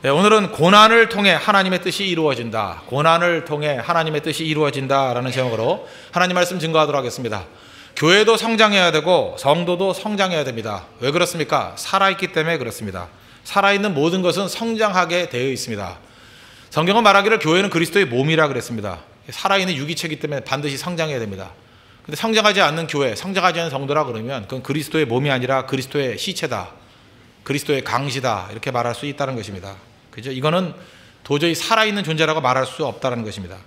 오늘은 고난을 통해 하나님의 뜻이 이루어진다. 고난을 통해 하나님의 뜻이 이루어진다라는 제목으로 하나님 말씀 증거하도록 하겠습니다. 교회도 성장해야 되고 성도도 성장해야 됩니다. 왜 그렇습니까? 살아있기 때문에 그렇습니다. 살아있는 모든 것은 성장하게 되어 있습니다. 성경은 말하기를 교회는 그리스도의 몸이라 그랬습니다. 살아있는 유기체이기 때문에 반드시 성장해야 됩니다. 근데 성장하지 않는 교회, 성장하지 않는 성도라 그러면 그건 그리스도의 몸이 아니라 그리스도의 시체다, 그리스도의 강시다, 이렇게 말할 수 있다는 것입니다. 그죠? 이거는 도저히 살아있는 존재라고 말할 수 없다는 것입니다.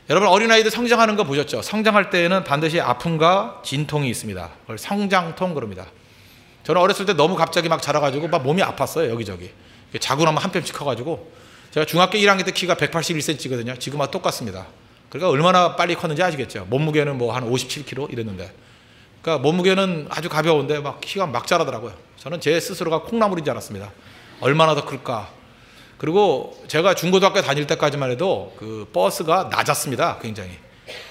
여러분, 어린아이들 성장하는 거 보셨죠? 성장할 때에는 반드시 아픔과 진통이 있습니다. 그걸 성장통 그럽니다. 저는 어렸을 때 너무 갑자기 막 자라가지고 막 몸이 아팠어요. 여기저기 자고 나면 한 뼘씩 커가지고, 제가 중학교 1학년 때 키가 181cm거든요 지금하고 똑같습니다. 그러니까 얼마나 빨리 컸는지 아시겠죠? 몸무게는 뭐 한 57kg 이랬는데, 그러니까 몸무게는 아주 가벼운데 막 키가 막 자라더라고요. 저는 제 스스로가 콩나물인 줄 알았습니다. 얼마나 더 클까. 그리고 제가 중고등학교 다닐 때까지만 해도 그 버스가 낮았습니다. 굉장히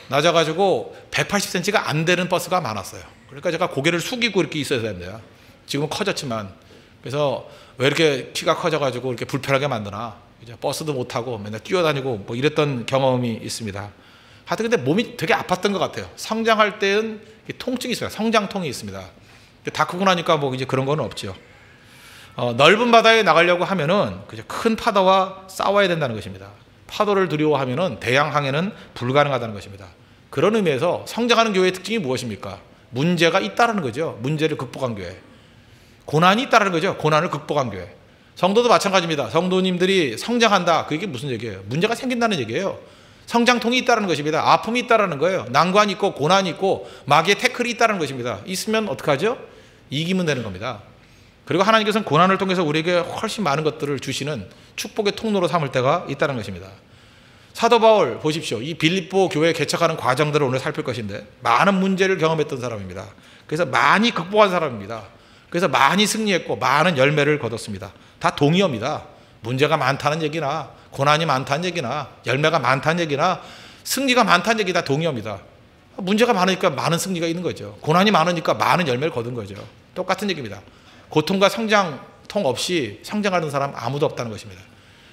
낮아가지고 180cm가 안 되는 버스가 많았어요. 그러니까 제가 고개를 숙이고 이렇게 있어야 된대요. 지금은 커졌지만. 그래서 왜 이렇게 키가 커져가지고 이렇게 불편하게 만드나, 이제 버스도 못 타고 맨날 뛰어다니고 뭐 이랬던 경험이 있습니다. 하여튼 근데 몸이 되게 아팠던 것 같아요. 성장할 때는 통증이 있어요. 성장통이 있습니다. 근데 다 크고 나니까 뭐 이제 그런 건 없죠. 넓은 바다에 나가려고 하면은 그죠, 큰 파도와 싸워야 된다는 것입니다. 파도를 두려워하면은 대양항해는 불가능하다는 것입니다. 그런 의미에서 성장하는 교회의 특징이 무엇입니까? 문제가 있다라는 거죠. 문제를 극복한 교회. 고난이 있다라는 거죠. 고난을 극복한 교회. 성도도 마찬가지입니다. 성도님들이 성장한다. 그게 무슨 얘기예요? 문제가 생긴다는 얘기예요. 성장통이 있다는 것입니다. 아픔이 있다는 거예요. 난관이 있고 고난이 있고 마귀의 태클이 있다는 것입니다. 있으면 어떡하죠? 이기면 되는 겁니다. 그리고 하나님께서는 고난을 통해서 우리에게 훨씬 많은 것들을 주시는 축복의 통로로 삼을 때가 있다는 것입니다. 사도 바울 보십시오. 이 빌립보 교회 개척하는 과정들을 오늘 살필 것인데, 많은 문제를 경험했던 사람입니다. 그래서 많이 극복한 사람입니다. 그래서 많이 승리했고 많은 열매를 거뒀습니다. 다 동의어입니다. 문제가 많다는 얘기나 고난이 많다는 얘기나 열매가 많다는 얘기나 승리가 많다는 얘기 다 동의어입니다. 문제가 많으니까 많은 승리가 있는 거죠. 고난이 많으니까 많은 열매를 거둔 거죠. 똑같은 얘기입니다. 고통과 성장통 없이 성장하는 사람 아무도 없다는 것입니다.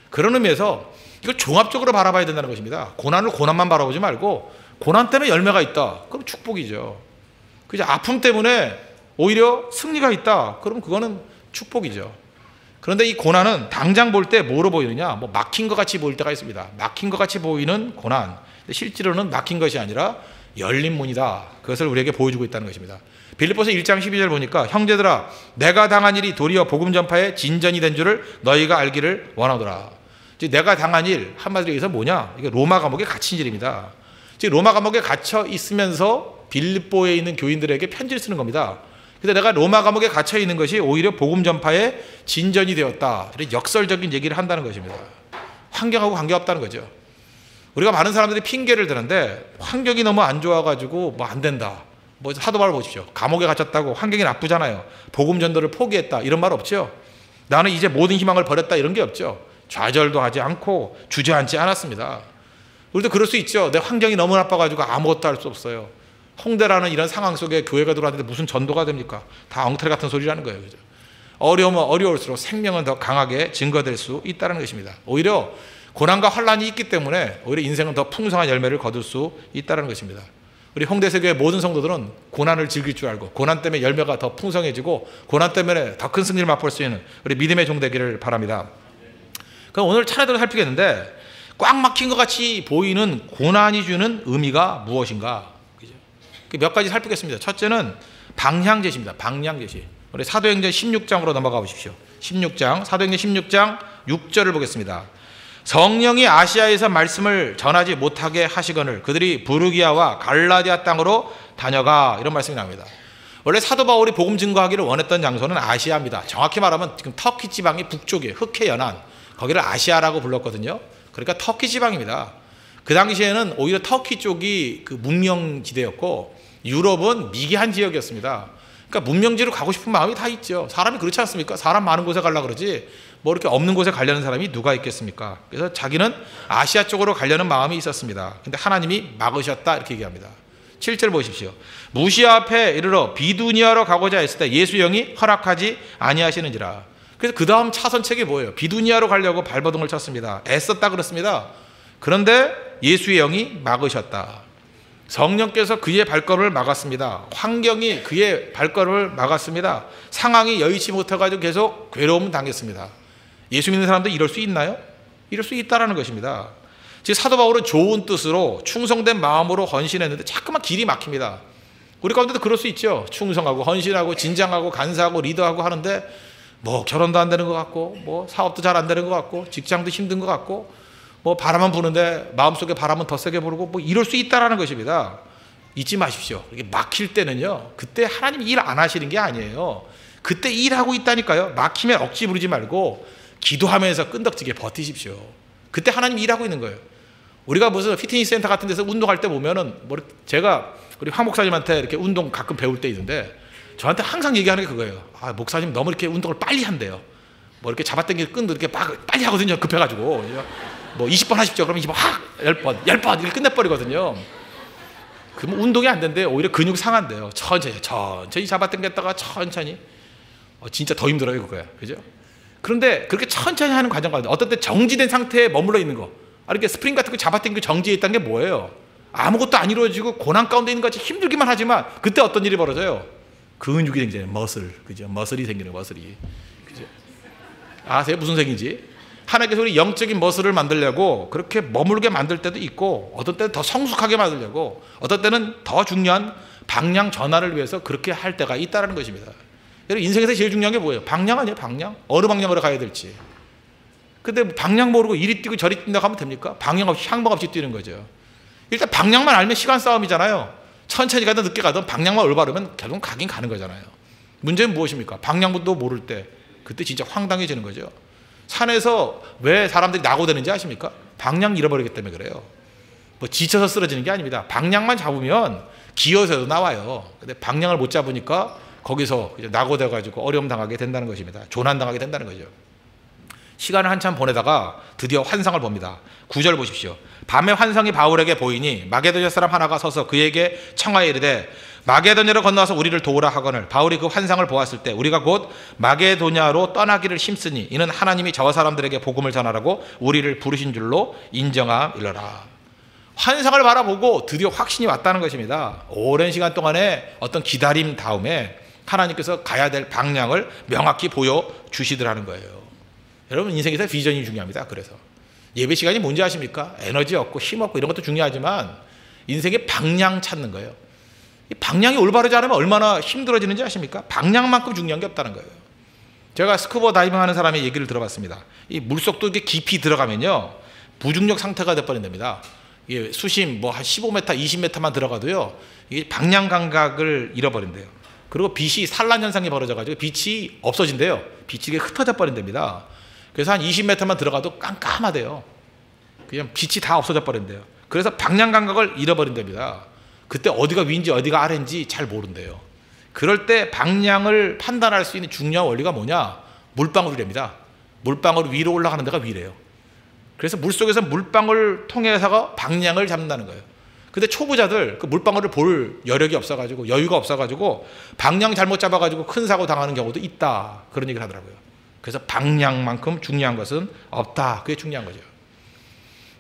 그런 의미에서 이걸 종합적으로 바라봐야 된다는 것입니다. 고난을 고난만 바라보지 말고, 고난 때문에 열매가 있다. 그럼 축복이죠. 그죠? 아픔 때문에 오히려 승리가 있다. 그럼 그거는 축복이죠. 그런데 이 고난은 당장 볼 때 뭐로 보이느냐? 뭐 막힌 것 같이 보일 때가 있습니다. 막힌 것 같이 보이는 고난. 실제로는 막힌 것이 아니라 열린 문이다. 그것을 우리에게 보여주고 있다는 것입니다. 빌립보서 1장 12절 보니까, 형제들아 내가 당한 일이 도리어 복음 전파의 진전이 된 줄을 너희가 알기를 원하더라. 즉 내가 당한 일, 한마디로 얘기해서 뭐냐? 이게 로마 감옥에 갇힌 일입니다. 즉 로마 감옥에 갇혀 있으면서 빌립보에 있는 교인들에게 편지를 쓰는 겁니다. 그래서 내가 로마 감옥에 갇혀 있는 것이 오히려 복음 전파의 진전이 되었다. 이런 역설적인 얘기를 한다는 것입니다. 환경하고 관계없다는 거죠. 우리가 많은 사람들이 핑계를 대는데, 환경이 너무 안 좋아가지고 뭐 안 된다. 뭐 사도 바울 보십시오. 감옥에 갇혔다고 환경이 나쁘잖아요. 복음 전도를 포기했다. 이런 말 없죠. 나는 이제 모든 희망을 버렸다. 이런 게 없죠. 좌절도 하지 않고 주저앉지 않았습니다. 우리도 그럴 수 있죠. 내 환경이 너무 나빠가지고 아무것도 할 수 없어요. 홍대라는 이런 상황 속에 교회가 들어왔는데 무슨 전도가 됩니까? 다 엉터리 같은 소리라는 거예요. 그죠? 어려우면 어려울수록 생명은 더 강하게 증거될 수 있다는 것입니다. 오히려 고난과 환란이 있기 때문에 오히려 인생은 더 풍성한 열매를 거둘 수 있다는 것입니다. 우리 홍대세교의 모든 성도들은 고난을 즐길 줄 알고, 고난 때문에 열매가 더 풍성해지고, 고난 때문에 더 큰 승리를 맛볼 수 있는 우리 믿음의 종 되기를 바랍니다. 그럼 오늘 차례대로 살피겠는데, 꽉 막힌 것 같이 보이는 고난이 주는 의미가 무엇인가? 그죠? 몇 가지 살피겠습니다. 첫째는 방향 제시입니다. 방향 제시. 우리 사도행전 16장으로 넘어가 보십시오. 16장, 사도행전 16장 6절을 보겠습니다. 성령이 아시아에서 말씀을 전하지 못하게 하시거늘 그들이 부르기아와 갈라디아 땅으로 다녀가, 이런 말씀이 나옵니다. 원래 사도 바울이 복음 증거하기를 원했던 장소는 아시아입니다. 정확히 말하면 지금 터키 지방이 북쪽이에요. 흑해 연안, 거기를 아시아라고 불렀거든요. 그러니까 터키 지방입니다. 그 당시에는 오히려 터키 쪽이 그 문명지대였고, 유럽은 미개한 지역이었습니다. 그러니까 문명지로 가고 싶은 마음이 다 있죠. 사람이 그렇지 않습니까? 사람 많은 곳에 가려고 그러지 뭐 이렇게 없는 곳에 가려는 사람이 누가 있겠습니까? 그래서 자기는 아시아 쪽으로 가려는 마음이 있었습니다. 근데 하나님이 막으셨다, 이렇게 얘기합니다. 7절 보십시오. 무시아 앞에 이르러 비두니아로 가고자 했을 때 예수 영이 허락하지 아니하시는지라. 그래서 그 다음 차선책이 뭐예요? 비두니아로 가려고 발버둥을 쳤습니다. 애썼다 그렇습니다. 그런데 예수의 영이 막으셨다. 성령께서 그의 발걸음을 막았습니다. 환경이 그의 발걸음을 막았습니다. 상황이 여의치 못해가지고 계속 괴로움 당했습니다. 예수 믿는 사람들 이럴 수 있나요? 이럴 수 있다라는 것입니다. 지금 사도 바울은 좋은 뜻으로 충성된 마음으로 헌신했는데 자꾸만 길이 막힙니다. 우리 가운데도 그럴 수 있죠. 충성하고 헌신하고 진장하고 간사하고 리더하고 하는데 뭐 결혼도 안 되는 것 같고 뭐 사업도 잘 안 되는 것 같고 직장도 힘든 것 같고 뭐 바람은 부는데 마음속에 바람은 더 세게 부르고 뭐 이럴 수 있다라는 것입니다. 잊지 마십시오. 이게 막힐 때는요, 그때 하나님 일 안 하시는 게 아니에요. 그때 일하고 있다니까요. 막히면 억지 부르지 말고 기도하면서 끈덕지게 버티십시오. 그때 하나님 일하고 있는 거예요. 우리가 무슨 피트니스 센터 같은 데서 운동할 때 보면은 뭐 제가 우리 황 목사님한테 이렇게 운동 가끔 배울 때 있는데 저한테 항상 얘기하는 게 그거예요. 아, 목사님 너무 이렇게 운동을 빨리 한대요. 뭐 이렇게 잡아당길 끈도 이렇게 빨리 하거든요. 급해가지고. 뭐 20번 하십시오. 그러면 20번 10번 이렇게 끝내버리거든요. 그러면 운동이 안 된대요. 오히려 근육 상한대요. 천천히 잡아당겼다가 천천히. 진짜 더 힘들어요, 그거야. 그죠? 그런데 그렇게 천천히 하는 과정 가운데 어떤 때 정지된 상태에 머물러 있는 거. 이렇게 스프링 같은 거 잡아당기고 정지해 있다는 게 뭐예요? 아무것도 안 이루어지고 고난 가운데 있는 것 같이 힘들기만 하지만 그때 어떤 일이 벌어져요? 근육이 생기잖아요. 머슬. 그죠? 머슬이 생기는 머슬이. 그죠? 아세요? 무슨 생긴지? 하나님께서 우리 영적인 머슬을 만들려고 그렇게 머물게 만들 때도 있고 어떤 때는 더 성숙하게 만들려고 어떤 때는 더 중요한 방향 전환을 위해서 그렇게 할 때가 있다는 것입니다. 여러분 인생에서 제일 중요한 게 뭐예요? 방향 아니에요? 방향? 어느 방향으로 가야 될지. 근데 방향 모르고 이리 뛰고 저리 뛴다고 하면 됩니까? 방향 없이 향방 없이 뛰는 거죠. 일단 방향만 알면 시간 싸움이잖아요. 천천히 가든 늦게 가든 방향만 올바르면 결국은 가긴 가는 거잖아요. 문제는 무엇입니까? 방향도 모를 때 그때 진짜 황당해지는 거죠. 산에서 왜 사람들이 낙오되는지 아십니까? 방향 잃어버리기 때문에 그래요. 뭐 지쳐서 쓰러지는 게 아닙니다. 방향만 잡으면 기어서도 나와요. 근데 방향을 못 잡으니까 거기서 낙오돼가지고 어려움 당하게 된다는 것입니다. 조난 당하게 된다는 거죠. 시간을 한참 보내다가 드디어 환상을 봅니다. 9절 보십시오. 밤에 환상이 바울에게 보이니 마게도냐 사람 하나가 서서 그에게 청하여 이르되 마게도냐로 건너와서 우리를 도우라 하거늘 바울이 그 환상을 보았을 때 우리가 곧 마게도냐로 떠나기를 힘쓰니 이는 하나님이 저 사람들에게 복음을 전하라고 우리를 부르신 줄로 인정함이러라. 환상을 바라보고 드디어 확신이 왔다는 것입니다. 오랜 시간 동안의 어떤 기다림 다음에 하나님께서 가야 될 방향을 명확히 보여주시더라는 거예요. 여러분 인생에서 비전이 중요합니다. 그래서 예배 시간이 뭔지 아십니까? 에너지 없고 힘 없고 이런 것도 중요하지만 인생의 방향 찾는 거예요. 이 방향이 올바르지 않으면 얼마나 힘들어지는지 아십니까? 방향만큼 중요한 게 없다는 거예요. 제가 스쿠버 다이빙 하는 사람의 얘기를 들어봤습니다. 이 물속도 이렇게 깊이 들어가면요 무중력 상태가 돼버린답니다. 이게 수심 뭐 한 15m, 20m만 들어가도요 이게 방향 감각을 잃어버린대요. 그리고 빛이 산란 현상이 벌어져가지고 빛이 없어진대요. 빛이 흩어져 버린답니다. 그래서 한 20m만 들어가도 깜깜하대요. 그냥 빛이 다 없어져 버린대요. 그래서 방향 감각을 잃어버린답니다. 그때 어디가 위인지 어디가 아래인지 잘 모른대요. 그럴 때 방향을 판단할 수 있는 중요한 원리가 뭐냐? 물방울이랍니다. 물방울 위로 올라가는 데가 위래요. 그래서 물속에서 물방울 통해서 방향을 잡는다는 거예요. 근데 초보자들 그 물방울을 볼 여력이 없어가지고 여유가 없어가지고 방향 잘못 잡아가지고 큰 사고 당하는 경우도 있다. 그런 얘기를 하더라고요. 그래서 방향만큼 중요한 것은 없다. 그게 중요한 거죠.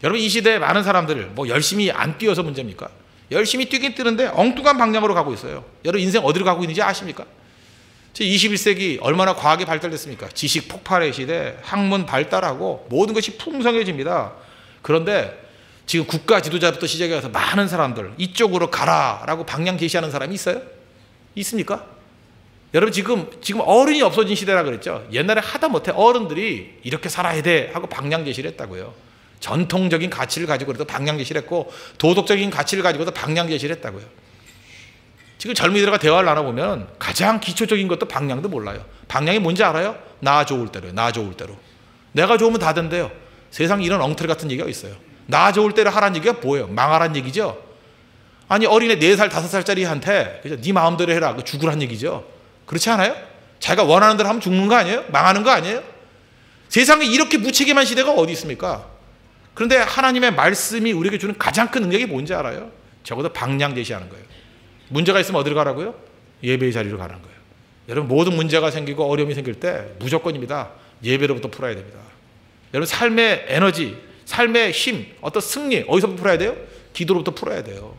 여러분 이 시대에 많은 사람들 뭐 열심히 안 뛰어서 문제입니까? 열심히 뛰긴 뛰는데 엉뚱한 방향으로 가고 있어요. 여러분 인생 어디로 가고 있는지 아십니까? 21세기 얼마나 과학이 발달됐습니까? 지식 폭발의 시대, 학문 발달하고 모든 것이 풍성해집니다. 그런데 지금 국가 지도자부터 시작해서 많은 사람들 이쪽으로 가라라고 방향 제시하는 사람이 있어요? 있습니까? 여러분 지금 어른이 없어진 시대라 그랬죠. 옛날에 하다못해 어른들이 이렇게 살아야 돼 하고 방향 제시를 했다고요. 전통적인 가치를 가지고도 방향 제시를 했고 도덕적인 가치를 가지고도 방향 제시를 했다고요. 지금 젊은이들과 대화를 나눠보면 가장 기초적인 것도 방향도 몰라요. 방향이 뭔지 알아요? 나 좋을 대로요. 나 좋을 대로. 내가 좋으면 다 된대요. 세상에 이런 엉터리 같은 얘기가 있어요. 나 좋을 대로 하라는 얘기가 뭐예요? 망하라는 얘기죠. 아니 어린애 4살 5살짜리한테 네 마음대로 해라 죽으란 얘기죠. 그렇지 않아요? 자기가 원하는 대로 하면 죽는 거 아니에요? 망하는 거 아니에요? 세상에 이렇게 무책임한 시대가 어디 있습니까? 그런데 하나님의 말씀이 우리에게 주는 가장 큰 능력이 뭔지 알아요? 적어도 방향 제시하는 거예요. 문제가 있으면 어디로 가라고요? 예배의 자리로 가라는 거예요. 여러분 모든 문제가 생기고 어려움이 생길 때 무조건입니다. 예배로부터 풀어야 됩니다. 여러분 삶의 에너지, 삶의 힘, 어떤 승리 어디서부터 풀어야 돼요? 기도로부터 풀어야 돼요.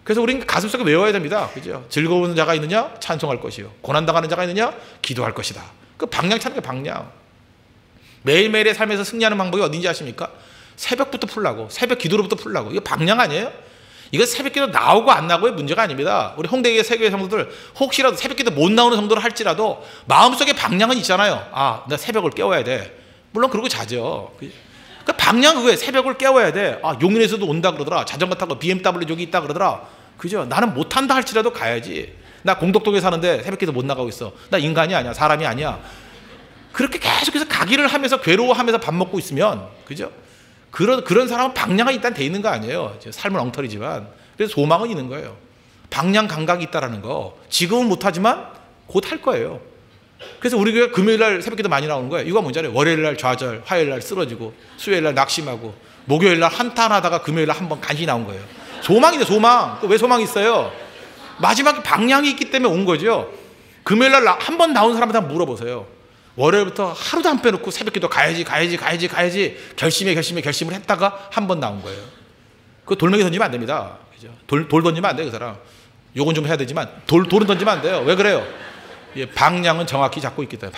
그래서 우리는 가슴속에 외워야 됩니다. 그죠? 즐거운 자가 있느냐? 찬송할 것이요. 고난당하는 자가 있느냐? 기도할 것이다. 그 방향 찾는 게 방향. 매일매일의 삶에서 승리하는 방법이 어딘지 아십니까? 새벽부터 풀라고. 새벽 기도로부터 풀라고. 이거 방향 아니에요? 이거 새벽 기도 나오고 안 나오고의 문제가 아닙니다. 우리 홍대교회 세교회 성도들 혹시라도 새벽 기도 못 나오는 성도를 할지라도 마음속에 방향은 있잖아요. 아, 나 새벽을 깨워야 돼. 물론 그러고 자죠. 그 방향 그거예요. 새벽을 깨워야 돼. 아, 용인에서도 온다 그러더라. 자전거 타고 BMW 여기 있다 그러더라. 그죠? 나는 못한다 할지라도 가야지. 나 공덕동에 사는데 새벽 기도 못 나가고 있어. 나 인간이 아니야. 사람이 아니야. 그렇게 계속해서 가기를 하면서 괴로워하면서 밥 먹고 있으면, 그죠? 그런 사람은 방향은 일단 돼 있는 거 아니에요. 삶은 엉터리지만. 그래서 소망은 있는 거예요. 방향 감각이 있다라는 거. 지금은 못하지만 곧 할 거예요. 그래서 우리 교회 금요일 날 새벽기도 많이 나오는 거예요. 이거 뭔지 알아요? 월요일 날 좌절, 화요일 날 쓰러지고, 수요일 날 낙심하고, 목요일 날 한탄하다가 금요일 날 한번 간신히 나온 거예요. 소망이죠, 소망. 왜 소망이 있어요? 마지막에 방향이 있기 때문에 온 거죠. 금요일 날 한 번 나온 사람한테 한번 물어보세요. 월요일부터 하루도 안 빼놓고 새벽기도 가야지 결심을 했다가 한 번 나온 거예요. 그 돌멩이 던지면 안 됩니다. 그죠? 돌 던지면 안 돼요, 그 사람. 요건 좀 해야 되지만 돌은 던지면 안 돼요. 왜 그래요? 예, 방향은 정확히 잡고 있기 때문에.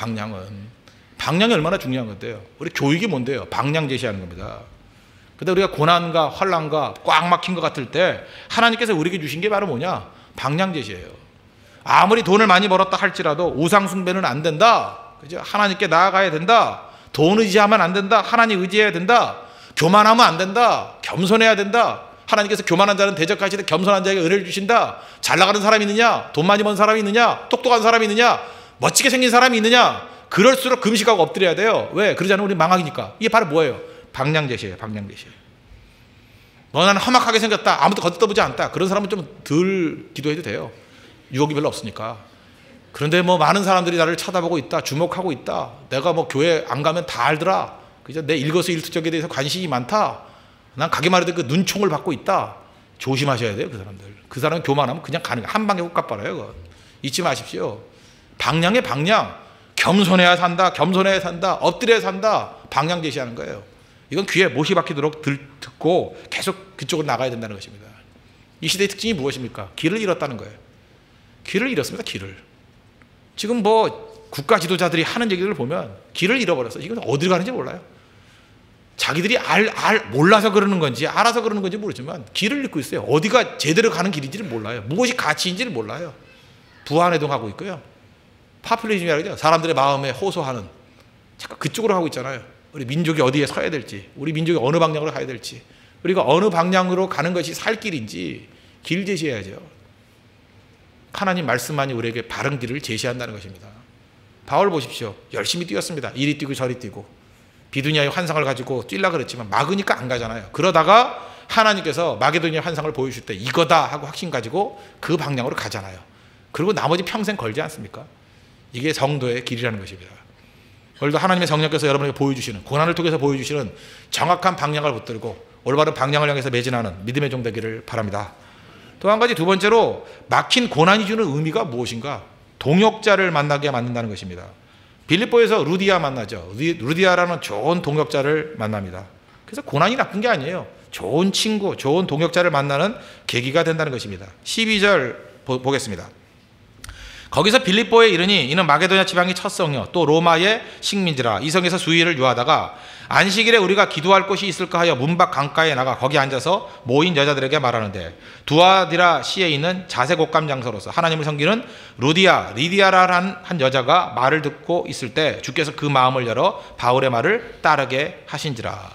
방향이 얼마나 중요한 건데요. 우리 교육이 뭔데요? 방향 제시하는 겁니다. 근데 우리가 고난과 환난과 꽉 막힌 것 같을 때 하나님께서 우리에게 주신 게 바로 뭐냐? 방향 제시예요. 아무리 돈을 많이 벌었다 할지라도 우상 숭배는 안 된다. 그죠? 하나님께 나아가야 된다. 돈 의지하면 안 된다. 하나님 의지해야 된다. 교만하면 안 된다. 겸손해야 된다. 하나님께서 교만한 자는 대적하시되 겸손한 자에게 은혜를 주신다. 잘 나가는 사람이 있느냐? 돈 많이 번 사람이 있느냐? 똑똑한 사람이 있느냐? 멋지게 생긴 사람이 있느냐? 그럴수록 금식하고 엎드려야 돼요. 왜? 그러지 않으면 우리 망하니까. 이게 바로 뭐예요? 방향 제시예요. 방향 제시. 너는 험악하게 생겼다. 아무도 거듭떠보지 않다. 그런 사람은 좀 덜 기도해도 돼요. 유혹이 별로 없으니까. 그런데 뭐 많은 사람들이 나를 쳐다보고 있다. 주목하고 있다. 내가 뭐 교회 안 가면 다 알더라. 그죠? 내 일거수일투족에 대해서 관심이 많다. 난 가게만 해도 그 눈총을 받고 있다. 조심하셔야 돼요, 그 사람들. 그 사람은 교만하면 그냥 가는 거예요. 한 방에 훅 갚아라요. 그건. 잊지 마십시오. 방향의 방향. 겸손해야 산다. 겸손해야 산다. 엎드려야 산다. 방향 제시하는 거예요. 이건 귀에 못이 박히도록 듣고 계속 그쪽으로 나가야 된다는 것입니다. 이 시대의 특징이 무엇입니까? 길을 잃었다는 거예요. 길을 잃었습니다. 길을. 지금 뭐 국가 지도자들이 하는 얘기를 보면 길을 잃어버렸어. 이건 어디로 가는지 몰라요. 자기들이 몰라서 그러는 건지 알아서 그러는 건지 모르지만 길을 잃고 있어요. 어디가 제대로 가는 길인지를 몰라요. 무엇이 가치인지를 몰라요. 부안해동하고 있고요. 파퓰리즘이라고 하죠. 사람들의 마음에 호소하는 잠깐 그쪽으로 하고 있잖아요. 우리 민족이 어디에 서야 될지, 우리 민족이 어느 방향으로 가야 될지, 우리가 어느 방향으로 가는 것이 살 길인지 길 제시해야죠. 하나님 말씀만이 우리에게 바른 길을 제시한다는 것입니다. 바울 보십시오. 열심히 뛰었습니다. 이리 뛰고 저리 뛰고 비두니아의 환상을 가지고 뛰려고 그랬지만 막으니까 안 가잖아요. 그러다가 하나님께서 마게도니아 환상을 보여줄 때 이거다 하고 확신 가지고 그 방향으로 가잖아요. 그리고 나머지 평생 걸지 않습니까? 이게 성도의 길이라는 것입니다. 오늘도 하나님의 성령께서 여러분에게 보여주시는, 고난을 통해서 보여주시는 정확한 방향을 붙들고 올바른 방향을 향해서 매진하는 믿음의 종 되기를 바랍니다. 또 한 가지, 두 번째로 막힌 고난이 주는 의미가 무엇인가? 동역자를 만나게 만든다는 것입니다. 빌립보에서 루디아 만나죠. 루디아라는 좋은 동역자를 만납니다. 그래서 고난이 나쁜 게 아니에요. 좋은 친구, 좋은 동역자를 만나는 계기가 된다는 것입니다. 12절 보겠습니다. 거기서 빌립보에 이르니 이는 마게도냐 지방의 첫 성이요 또 로마의 식민지라. 이 성에서 수일을 유하다가 안식일에 우리가 기도할 곳이 있을까 하여 문밖 강가에 나가 거기 앉아서 모인 여자들에게 말하는데, 두아디라 시에 있는 자색옥감 장소로서 하나님을 섬기는 리디아라는 한 여자가 말을 듣고 있을 때 주께서 그 마음을 열어 바울의 말을 따르게 하신지라.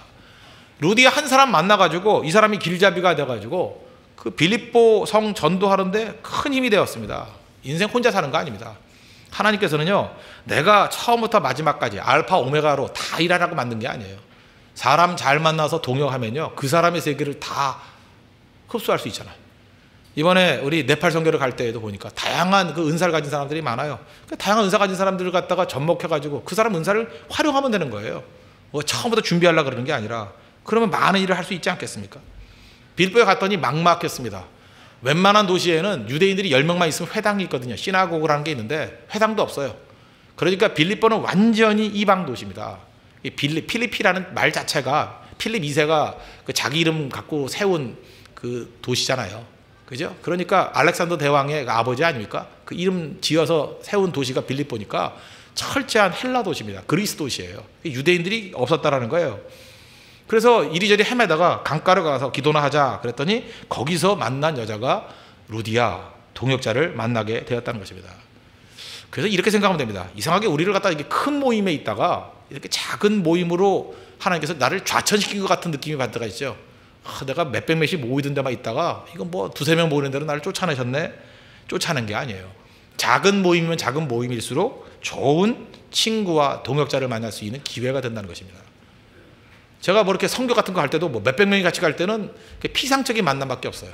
루디아 한 사람 만나가지고 이 사람이 길잡이가 돼가지고 그 빌립보 성 전도하는데 큰 힘이 되었습니다. 인생 혼자 사는 거 아닙니다. 하나님께서는요, 내가 처음부터 마지막까지 알파 오메가로 다 일하라고 만든 게 아니에요. 사람 잘 만나서 동역하면요, 그 사람의 세계를 다 흡수할 수 있잖아요. 이번에 우리 네팔 선교를 갈 때에도 보니까 다양한 그 은사를 가진 사람들이 많아요. 그 다양한 은사 가진 사람들을 갖다가 접목해가지고 그 사람 은사를 활용하면 되는 거예요. 뭐 처음부터 준비하려고 그러는 게 아니라. 그러면 많은 일을 할 수 있지 않겠습니까? 빌립보에 갔더니 막막했습니다. 웬만한 도시에는 유대인들이 10명만 있으면 회당이 있거든요. 시나고그라는 게 있는데 회당도 없어요. 그러니까 빌립보는 완전히 이방 도시입니다. 이 필리피라는 말 자체가 필립 2세가 그 자기 이름 갖고 세운 그 도시잖아요. 그죠? 그러니까 알렉산더 대왕의 아버지 아닙니까? 그 이름 지어서 세운 도시가 빌립보니까 철저한 헬라 도시입니다. 그리스 도시예요. 유대인들이 없었다라는 거예요. 그래서 이리저리 헤매다가 강가를 가서 기도나 하자 그랬더니 거기서 만난 여자가 루디아 동역자를 만나게 되었다는 것입니다. 그래서 이렇게 생각하면 됩니다. 이상하게 우리를 갖다 이렇게 큰 모임에 있다가 이렇게 작은 모임으로 하나님께서 나를 좌천시킨 것 같은 느낌이 받을 때가 있죠. 내가 몇백 명씩 모이던 데만 있다가 이건 뭐 두세 명 모이는 데로 나를 쫓아내셨네. 쫓아낸 게 아니에요. 작은 모임이면 작은 모임일수록 좋은 친구와 동역자를 만날 수 있는 기회가 된다는 것입니다. 제가 뭐 이렇게 선교 같은 거 할 때도 뭐 몇백 명이 같이 갈 때는 피상적인 만남밖에 없어요.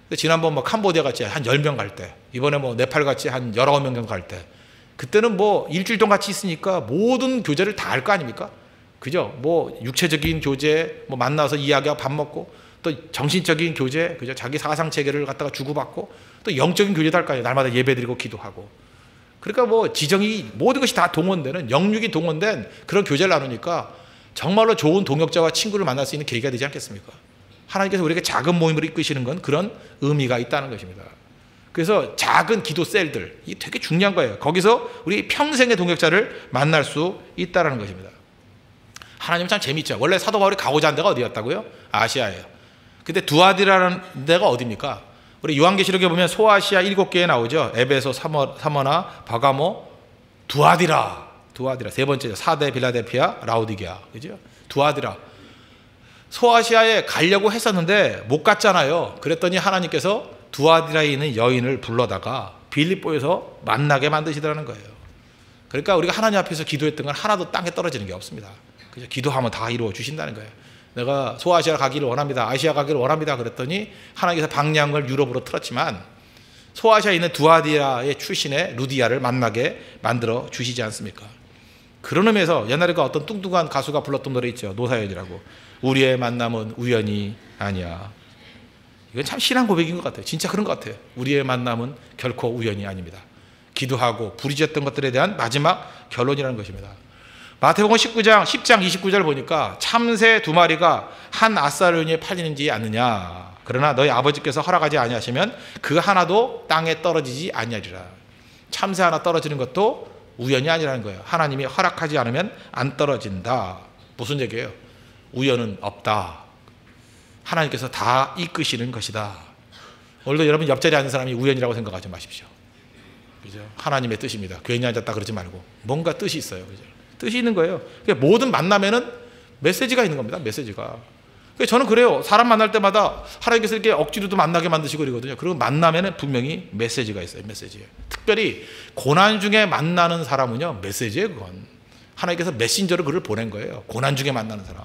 근데 지난번 뭐 캄보디아 같이 한 10명 갈 때, 이번에 뭐 네팔 같이 한 19명 정도 갈 때, 그때는 뭐 일주일 동안 같이 있으니까 모든 교제를 다 할 거 아닙니까? 그죠? 뭐 육체적인 교제, 뭐 만나서 이야기하고 밥 먹고, 또 정신적인 교제, 그죠? 자기 사상 체계를 갖다가 주고받고, 또 영적인 교제도 할 거 아니에요. 날마다 예배드리고 기도하고. 그러니까 뭐 지정이 모든 것이 다 동원되는, 영육이 동원된 그런 교제를 나누니까 정말로 좋은 동역자와 친구를 만날 수 있는 계기가 되지 않겠습니까? 하나님께서 우리에게 작은 모임으로 이끄시는 건 그런 의미가 있다는 것입니다. 그래서 작은 기도 셀들, 이게 되게 중요한 거예요. 거기서 우리 평생의 동역자를 만날 수 있다는 것입니다. 하나님은 참 재밌죠. 원래 사도 바울이 가고자 한 데가 어디였다고요? 아시아예요. 근데 두아디라는 데가 어디입니까? 우리 요한계시록에 보면 소아시아 7개에 나오죠. 에베소, 사모나, 바가모, 두아디라. 세 번째죠. 사대, 빌라델피아, 라오디게아. 그죠? 두아디라. 소아시아에 가려고 했었는데 못 갔잖아요. 그랬더니 하나님께서 두아디라에 있는 여인을 불러다가 빌립보에서 만나게 만드시더라는 거예요. 그러니까 우리가 하나님 앞에서 기도했던 건 하나도 땅에 떨어지는 게 없습니다. 그죠? 기도하면 다 이루어 주신다는 거예요. 내가 소아시아 가기를 원합니다. 아시아 가기를 원합니다. 그랬더니 하나님께서 방향을 유럽으로 틀었지만 소아시아에 있는 두아디라의 출신의 루디아를 만나게 만들어 주시지 않습니까? 그런 의미에서 옛날에 어떤 뚱뚱한 가수가 불렀던 노래 있죠. 노사연이라고. 우리의 만남은 우연이 아니야. 이건 참 신앙 고백인 것 같아요. 진짜 그런 것 같아요. 우리의 만남은 결코 우연이 아닙니다. 기도하고 부르짖었던 것들에 대한 마지막 결론이라는 것입니다. 마태복음 10장 29절 보니까 참새 2마리가 한 아사르니에 팔리는지 아느냐. 그러나 너희 아버지께서 허락하지 아니하시면 그 하나도 땅에 떨어지지 아니하리라. 참새 하나 떨어지는 것도 우연이 아니라는 거예요. 하나님이 허락하지 않으면 안 떨어진다. 무슨 얘기예요? 우연은 없다. 하나님께서 다 이끄시는 것이다. 오늘도 여러분 옆자리에 앉은 사람이 우연이라고 생각하지 마십시오. 그죠? 하나님의 뜻입니다. 괜히 앉았다 그러지 말고 뭔가 뜻이 있어요. 그죠? 뜻이 있는 거예요. 그러니까 모든 만남에는 메시지가 있는 겁니다. 메시지가. 저는 그래요. 사람 만날 때마다 하나님께서 이렇게 억지로도 만나게 만드시고 그러거든요. 그리고 만남에는 분명히 메시지가 있어요. 메시지. 특별히 고난 중에 만나는 사람은요, 메시지예요. 그건 하나님께서 메신저로 그를 보낸 거예요. 고난 중에 만나는 사람.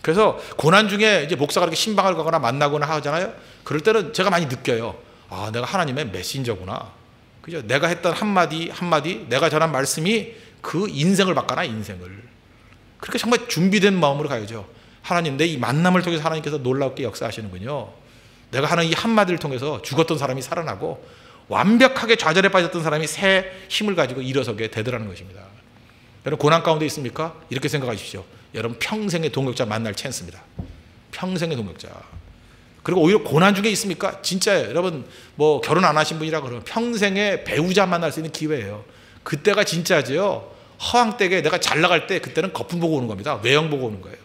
그래서 고난 중에 이제 목사가 이렇게 신방을 가거나 만나거나 하잖아요. 그럴 때는 제가 많이 느껴요. 아, 내가 하나님의 메신저구나. 그죠? 내가 했던 한마디 내가 전한 말씀이 그 인생을 바꿔놔. 인생을. 그렇게 정말 준비된 마음으로 가야죠. 하나님, 내 이 만남을 통해서 하나님께서 놀랍게 역사하시는군요. 내가 하는 이 한마디를 통해서 죽었던 사람이 살아나고 완벽하게 좌절에 빠졌던 사람이 새 힘을 가지고 일어서게 되더라는 것입니다. 여러분 고난 가운데 있습니까? 이렇게 생각하십시오. 여러분 평생의 동역자 만날 찬스입니다. 평생의 동역자. 그리고 오히려 고난 중에 있습니까? 진짜예요. 여러분 뭐 결혼 안 하신 분이라 그러면 평생의 배우자 만날 수 있는 기회예요. 그때가 진짜죠. 허황되게 내가 잘 나갈 때 그때는 거품 보고 오는 겁니다. 외형 보고 오는 거예요.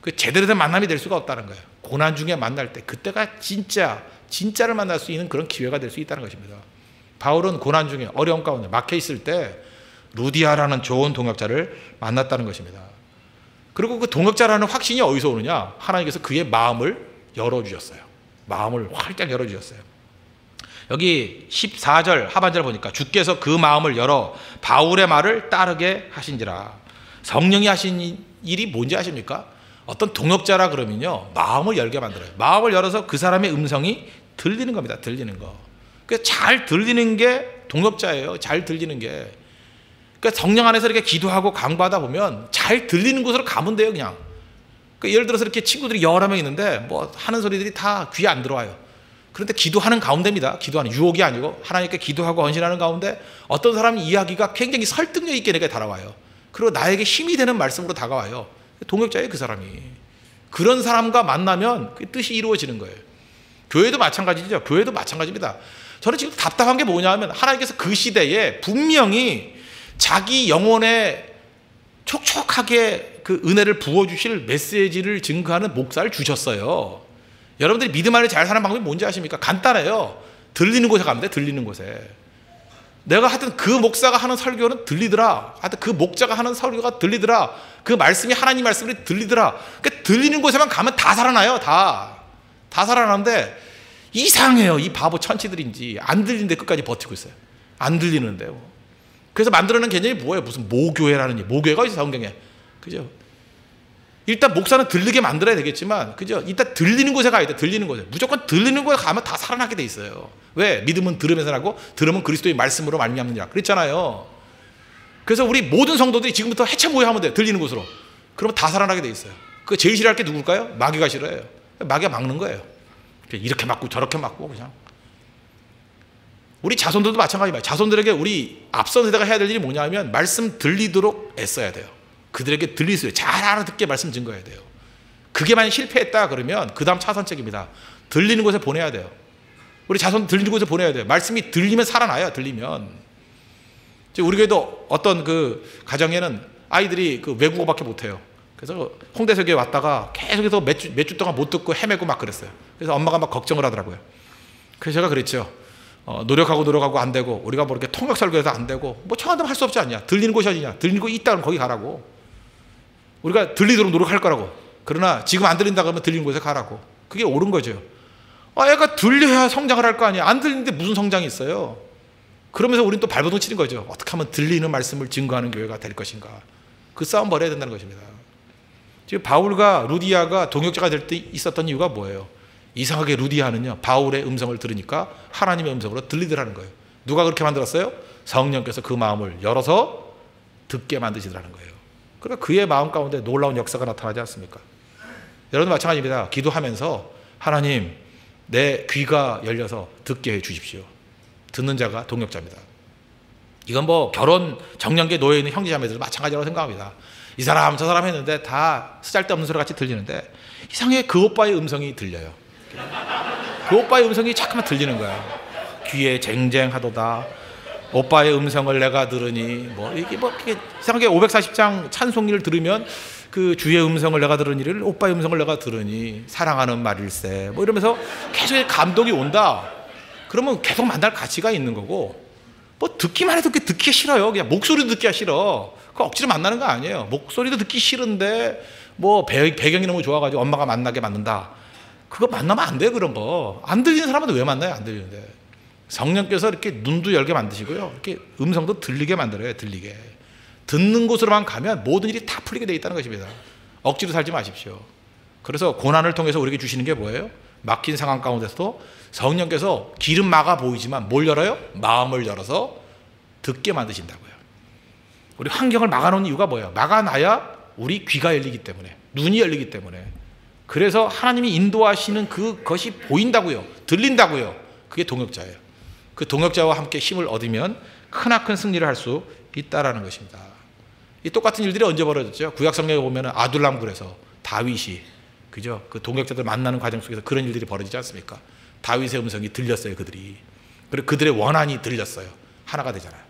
그 제대로 된 만남이 될 수가 없다는 거예요. 고난 중에 만날 때 그때가 진짜를 만날 수 있는 그런 기회가 될 수 있다는 것입니다. 바울은 고난 중에 어려운 가운데 막혀 있을 때 루디아라는 좋은 동역자를 만났다는 것입니다. 그리고 그 동역자라는 확신이 어디서 오느냐? 하나님께서 그의 마음을 열어주셨어요. 마음을 활짝 열어주셨어요. 여기 14절 하반절 보니까 주께서 그 마음을 열어 바울의 말을 따르게 하신지라. 성령이 하신 일이 뭔지 아십니까? 어떤 동역자라 그러면요, 마음을 열게 만들어요. 마음을 열어서 그 사람의 음성이 들리는 겁니다. 들리는 거. 그래서 잘 들리는 게 동역자예요. 잘 들리는 게. 그러니까 성령 안에서 이렇게 기도하고 강구하다 보면 잘 들리는 곳으로 가면 돼요, 그냥. 그러니까 예를 들어서 이렇게 친구들이 여러 명 있는데 뭐 하는 소리들이 다 귀에 안 들어와요. 그런데 기도하는 가운데입니다. 기도하는 유혹이 아니고 하나님께 기도하고 헌신하는 가운데 어떤 사람 이야기가 굉장히 설득력 있게 내게 다가와요. 그리고 나에게 힘이 되는 말씀으로 다가와요. 동역자예요, 그 사람이. 그런 사람과 만나면 그 뜻이 이루어지는 거예요. 교회도 마찬가지죠. 교회도 마찬가지입니다. 저는 지금 답답한 게 뭐냐면 하나님께서 그 시대에 분명히 자기 영혼에 촉촉하게 그 은혜를 부어주실 메시지를 증거하는 목사를 주셨어요. 여러분들이 믿음 안에 잘 사는 방법이 뭔지 아십니까? 간단해요. 들리는 곳에 가면 돼. 들리는 곳에. 내가 하여튼 그 목사가 하는 설교는 들리더라. 하여튼 그 목자가 하는 설교가 들리더라. 그 말씀이 하나님 말씀이 들리더라. 그러니까 들리는 곳에만 가면 다 살아나요. 다 살아나는데 이상해요. 이 바보 천치들인지 안 들리는데 끝까지 버티고 있어요. 안 들리는데요. 그래서 만들어낸 개념이 뭐예요? 무슨 모교회라는 모교회가 있어요, 성경에. 그죠? 일단 목사는 들리게 만들어야 되겠지만, 그죠? 일단 들리는 곳에 가야 돼. 들리는 곳에. 무조건 들리는 곳에 가면 다 살아나게 돼 있어요. 왜? 믿음은 들으면서 나고 들으면 그리스도의 말씀으로 말미암느니라. 그랬잖아요. 그래서 우리 모든 성도들이 지금부터 해체 모여하면 돼요. 들리는 곳으로. 그러면 다 살아나게 돼 있어요. 그 제일 싫어할 게 누굴까요? 마귀가 싫어해요. 마귀가 막는 거예요. 이렇게 막고 저렇게 막고 그냥. 우리 자손들도 마찬가지입니다. 자손들에게 우리 앞선 세대가 해야 될 일이 뭐냐면 말씀 들리도록 애써야 돼요. 그들에게 들릴 수 있어요. 잘 알아듣게 말씀 증거해야 돼요. 그게 만약 실패했다 그러면 그 다음 차선책입니다. 들리는 곳에 보내야 돼요. 우리 자손 들리는 곳에 보내야 돼요. 말씀이 들리면 살아나요. 들리면. 우리 교회도 어떤 그 가정에는 아이들이 그 외국어밖에 못해요. 그래서 홍대석에 왔다가 계속해서 몇 주 동안 못 듣고 헤매고 막 그랬어요. 그래서 엄마가 막 걱정을 하더라고요. 그래서 제가 그랬죠. 노력하고 안 되고 우리가 뭐 이렇게 통역 설교해서 안 되고 뭐 청한다면 할 수 없지 않냐. 들리는 곳이 어디냐. 들리는 곳이 있다 그러면 거기 가라고. 우리가 들리도록 노력할 거라고. 그러나 지금 안 들린다 그러면 들리는 곳에 가라고. 그게 옳은 거죠. 애가 들려야 성장을 할 거 아니야. 안 들리는데 무슨 성장이 있어요. 그러면서 우리는 또 발버둥 치는 거죠. 어떻게 하면 들리는 말씀을 증거하는 교회가 될 것인가. 그 싸움 벌여야 된다는 것입니다. 지금 바울과 루디아가 동역자가 될 때 있었던 이유가 뭐예요? 이상하게 루디아는요, 바울의 음성을 들으니까 하나님의 음성으로 들리더라는 거예요. 누가 그렇게 만들었어요? 성령께서 그 마음을 열어서 듣게 만드시더라는 거예요. 그러니까 그의 마음 가운데 놀라운 역사가 나타나지 않습니까? 여러분 마찬가지입니다. 기도하면서 하나님, 내 귀가 열려서 듣게 해 주십시오. 듣는 자가 동역자입니다. 이건 뭐 결혼 정년기에 놓여 있는 형제자매들도 마찬가지라고 생각합니다. 이 사람 저 사람 했는데 다 쓰잘데없는 소리 같이 들리는데 이상하게 그 오빠의 음성이 들려요. 그 오빠의 음성이 자꾸만 들리는 거야. 귀에 쟁쟁하도다. 오빠의 음성을 내가 들으니 이게 이상하게 540장 찬송기를 들으면 그 주의 음성을 내가 들으니를 오빠의 음성을 내가 들으니 사랑하는 말일세 이러면서 계속 감동이 온다. 그러면 계속 만날 가치가 있는 거고 듣기만 해도 듣기 싫어요. 그냥 목소리도 듣기가 싫어. 그 억지로 만나는 거 아니에요. 목소리도 듣기 싫은데 배경이 너무 좋아가지고 엄마가 만나게 만든다. 그거 만나면 안 돼요. 그런 거. 안 들리는 사람은 왜 만나요? 안 들리는데. 성령께서 이렇게 눈도 열게 만드시고요. 이렇게 음성도 들리게 만들어요. 들리게. 듣는 곳으로만 가면 모든 일이 다 풀리게 되어 있다는 것입니다. 억지로 살지 마십시오. 그래서 고난을 통해서 우리에게 주시는 게 뭐예요? 막힌 상황 가운데서도 성령께서 길은 막아 보이지만 뭘 열어요? 마음을 열어서 듣게 만드신다고요. 우리 환경을 막아놓은 이유가 뭐예요? 막아놔야 우리 귀가 열리기 때문에, 눈이 열리기 때문에. 그래서 하나님이 인도하시는 그것이 보인다고요. 들린다고요. 그게 동역자예요. 그 동역자와 함께 힘을 얻으면 크나큰 승리를 할 수 있다라는 것입니다. 이 똑같은 일들이 언제 벌어졌죠? 구약 성경에 보면 아둘람 굴에서 다윗이, 그죠? 그 동역자들 만나는 과정 속에서 그런 일들이 벌어지지 않습니까? 다윗의 음성이 들렸어요, 그들이. 그리고 그들의 원한이 들렸어요. 하나가 되잖아요.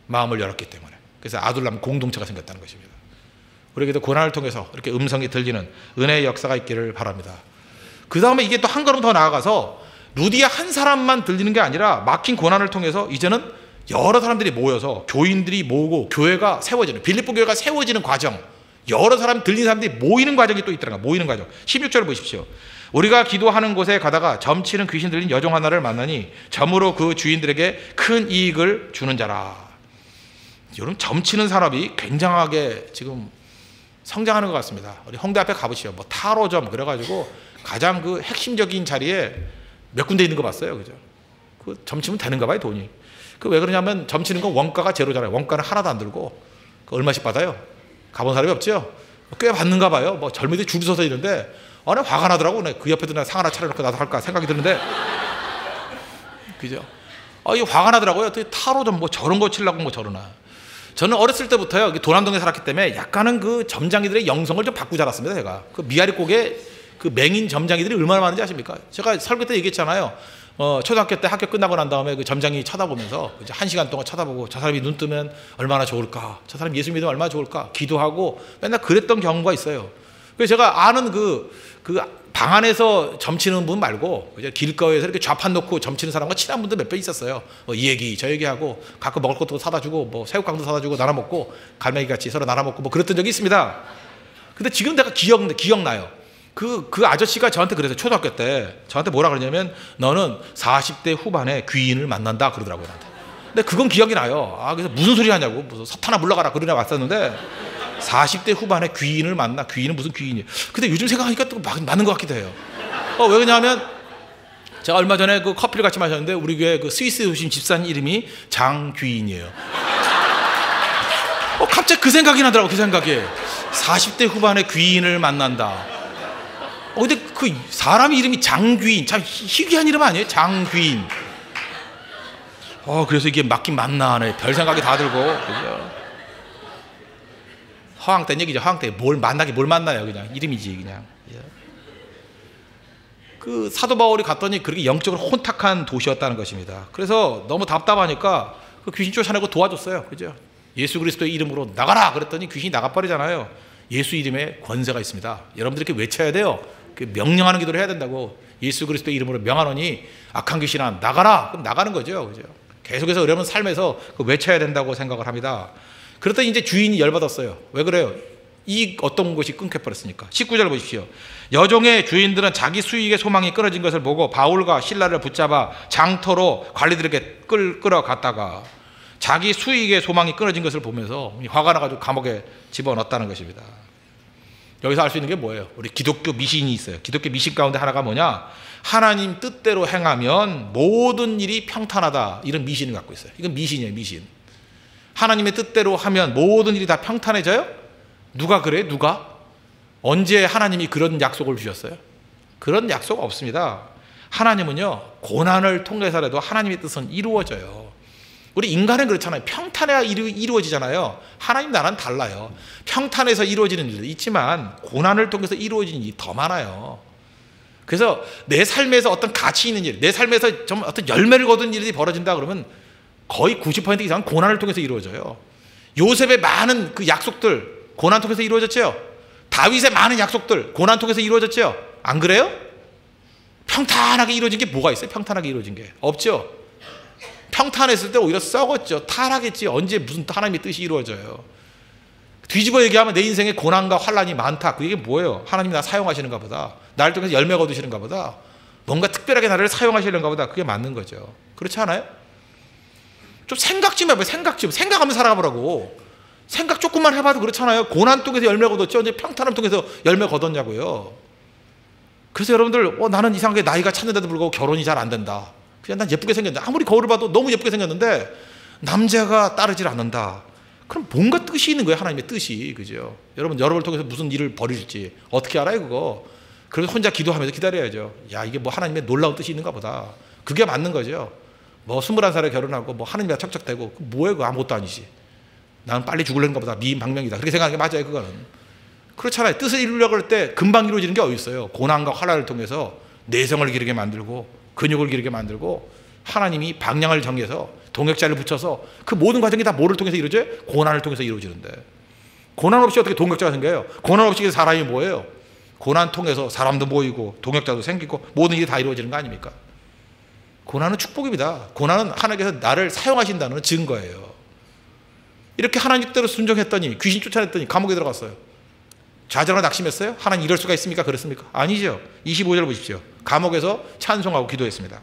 마음을 열었기 때문에. 그래서 아둘람 공동체가 생겼다는 것입니다. 우리에게도 고난을 통해서 이렇게 음성이 들리는 은혜의 역사가 있기를 바랍니다. 그 다음에 이게 또 한 걸음 더 나아가서 루디아 한 사람만 들리는 게 아니라 막힌 고난을 통해서 이제는 여러 사람들이 모여서 교인들이 모으고 교회가 세워지는, 빌립보 교회가 세워지는 과정, 여러 사람 들리는 사람들이 모이는 과정이 또 있더라고요. 모이는 과정. 16절을 보십시오. 우리가 기도하는 곳에 가다가 점치는 귀신 들린 여종 하나를 만나니 점으로 그 주인들에게 큰 이익을 주는 자라. 여러분, 점치는 사람이 굉장하게 지금 성장하는 것 같습니다. 우리 홍대 앞에 가보시죠. 타로점 그래가지고 가장 그 핵심적인 자리에 몇 군데 있는 거 봤어요. 그죠? 그 점치면 되는가 봐요, 돈이. 그 왜 그러냐면 점치는 건 원가가 제로잖아요. 원가는 하나도 안 들고. 그 얼마씩 받아요? 가본 사람이 없죠? 꽤 받는가 봐요. 젊은이들 줄 서서 있는데, 화가 나더라고. 그 옆에도 상 하나 차려놓고 나도 할까 생각이 드는데, 그죠? 이게 화가 나더라고요. 타로 좀 뭐 저런 거 치려고 뭐 저러나. 저는 어렸을 때부터요, 도남동에 살았기 때문에 약간은 그 점장이들의 영성을 좀 받고 자랐습니다. 제가 그 미아리곡에 그 맹인 점장이들이 얼마나 많은지 아십니까? 제가 설교 때 얘기했잖아요. 초등학교 때 학교 끝나고 난 다음에 그 점장이 쳐다보면서 이제 1시간 동안 쳐다보고, 저 사람이 눈 뜨면 얼마나 좋을까, 저 사람이 예수 믿으면 얼마나 좋을까 기도하고 맨날 그랬던 경우가 있어요. 그래서 제가 아는 그 방 안에서 점치는 분 말고 이제 길거리에서 이렇게 좌판 놓고 점치는 사람과 친한 분들 몇 번 있었어요. 이 얘기 저 얘기하고 가끔 먹을 것도 사다 주고 뭐 새우깡도 사다 주고 나눠 먹고 갈매기 같이 서로 나눠 먹고 뭐 그랬던 적이 있습니다. 근데 지금 내가 기억나요. 그 아저씨가 저한테 그래서 초등학교 때 저한테 뭐라 그러냐면, 너는 40대 후반에 귀인을 만난다 그러더라고요. 나한테. 근데 그건 기억이 나요. 그래서 무슨 소리 하냐고, 무슨 사탄아 물러가라 그러냐 왔었는데, 40대 후반에 귀인을 만나. 귀인은 무슨 귀인이에요. 근데 요즘 생각하니까 또 맞는 것 같기도 해요. 왜 그러냐면 제가 얼마 전에 그 커피를 같이 마셨는데 우리 교회 그 스위스에 오신 집사님 이름이 장귀인이에요. 갑자기 그 생각이 나더라고. 그 생각이 40대 후반에 귀인을 만난다. 근데 그 사람 이름이 장귀인, 참 희귀한 이름 아니에요? 장귀인. 그래서 이게 맞긴 맞나 하네. 별 생각이 다 들고. 그죠? 허황 된 얘기죠. 허황 때 뭘 만나요. 그냥 이름이지 그냥. 그 사도 바울이 갔더니 그렇게 영적으로 혼탁한 도시였다는 것입니다. 그래서 너무 답답하니까 그 귀신 쫓아내고 도와줬어요. 그죠? 예수 그리스도의 이름으로 나가라 그랬더니 귀신이 나가버리잖아요. 예수 이름에 권세가 있습니다. 여러분들 이렇게 외쳐야 돼요. 명령하는 기도를 해야 된다고. 예수 그리스도의 이름으로 명하노니 악한 귀신아 나가라. 그럼 나가는 거죠. 그죠? 계속해서 여러분 삶에서 외쳐야 된다고 생각을 합니다. 그랬더니 이제 주인이 열받았어요. 왜 그래요? 이 어떤 것이 끊겨버렸으니까. 19절 보십시오. 여종의 주인들은 자기 수익의 소망이 끊어진 것을 보고 바울과 실라를 붙잡아 장터로 관리들에게 끌어갔다가, 자기 수익의 소망이 끊어진 것을 보면서 화가 나가지고 감옥에 집어넣었다는 것입니다. 여기서 알 수 있는 게 뭐예요? 우리 기독교 미신이 있어요. 기독교 미신 가운데 하나가 뭐냐? 하나님 뜻대로 행하면 모든 일이 평탄하다. 이런 미신을 갖고 있어요. 이건 미신이에요. 미신. 하나님의 뜻대로 하면 모든 일이 다 평탄해져요? 누가 그래? 누가? 언제 하나님이 그런 약속을 주셨어요? 그런 약속 없습니다. 하나님은요, 고난을 통해서라도 하나님의 뜻은 이루어져요. 우리 인간은 그렇잖아요. 평탄해야 이루어지잖아요. 하나님 나라는 달라요. 평탄해서 이루어지는 일도 있지만 고난을 통해서 이루어지는 일이 더 많아요. 그래서 내 삶에서 어떤 가치 있는 일, 내 삶에서 좀 어떤 열매를 거둔 일이 벌어진다 그러면 거의 90% 이상은 고난을 통해서 이루어져요. 요셉의 많은 그 약속들 고난 통해서 이루어졌죠. 다윗의 많은 약속들 고난 통해서 이루어졌죠. 안 그래요? 평탄하게 이루어진 게 뭐가 있어요? 평탄하게 이루어진 게 없죠. 평탄했을 때 오히려 썩었죠. 타락했지. 언제 무슨 하나님의 뜻이 이루어져요? 뒤집어 얘기하면 내 인생에 고난과 환난이 많다. 그게 뭐예요? 하나님이 나 사용하시는가 보다. 나를 통해서 열매 거두시는가 보다. 뭔가 특별하게 나를 사용하시는가 보다. 그게 맞는 거죠. 그렇지 않아요? 좀 생각 좀 해봐요. 생각하면서 살아보라고. 생각 조금만 해봐도 그렇잖아요. 고난 통해서 열매 거뒀죠. 언제 평탄함 통해서 열매 거뒀냐고요. 그래서 여러분들 나는 이상하게 나이가 찼는데도 불구하고 결혼이 잘 안 된다. 그냥 난 예쁘게 생겼는데, 아무리 거울을 봐도 너무 예쁘게 생겼는데 남자가 따르질 않는다. 그럼 뭔가 뜻이 있는 거예요. 하나님의 뜻이. 그죠? 여러분을 통해서 무슨 일을 벌일지 어떻게 알아요 그거? 그래서 혼자 기도하면서 기다려야죠. 이게 뭐 하나님의 놀라운 뜻이 있는가 보다. 그게 맞는 거죠. 뭐 21살에 결혼하고 뭐 하느님과 척척대고 뭐예요? 그거 아무것도 아니지. 나는 빨리 죽으려는가 보다. 미인방명이다. 그렇게 생각하는 게 맞아요. 그거는. 그렇잖아요. 뜻을 이루려고 할 때 금방 이루어지는 게 어디 있어요? 고난과 환난을 통해서 내성을 기르게 만들고 근육을 기르게 만들고 하나님이 방향을 정해서 동역자를 붙여서 그 모든 과정이 다 뭐를 통해서 이루어져요? 고난을 통해서 이루어지는데, 고난 없이 어떻게 동역자가 생겨요? 고난 없이 사람이 뭐예요? 고난 통해서 사람도 모이고 동역자도 생기고 모든 일이 다 이루어지는 거 아닙니까? 고난은 축복입니다. 고난은 하나님께서 나를 사용하신다는 증거예요. 이렇게 하나님 뜻대로 순종했더니 귀신 쫓아냈더니 감옥에 들어갔어요. 좌절하고 낙심했어요? 하나님 이럴 수가 있습니까? 그렇습니까? 아니죠. 25절 보십시오. 감옥에서 찬송하고 기도했습니다.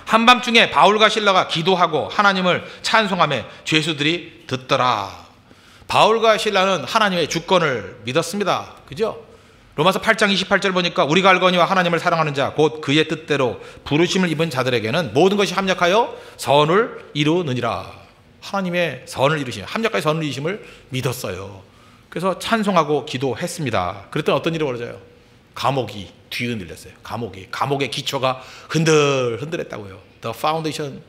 한밤중에 바울과 실라가 기도하고 하나님을 찬송하며 죄수들이 듣더라. 바울과 실라는 하나님의 주권을 믿었습니다. 그죠? 로마서 8장 28절 보니까 우리가 알거니와 하나님을 사랑하는 자 곧 그의 뜻대로 부르심을 입은 자들에게는 모든 것이 합력하여 선을 이루느니라. 하나님의 선을 이루심, 합력하여 선을 이루심을 믿었어요. 그래서 찬송하고 기도했습니다. 그랬더니 어떤 일이 벌어져요? 감옥이 뒤흔들렸어요. 감옥의 기초가 흔들흔들했다고요. The foundation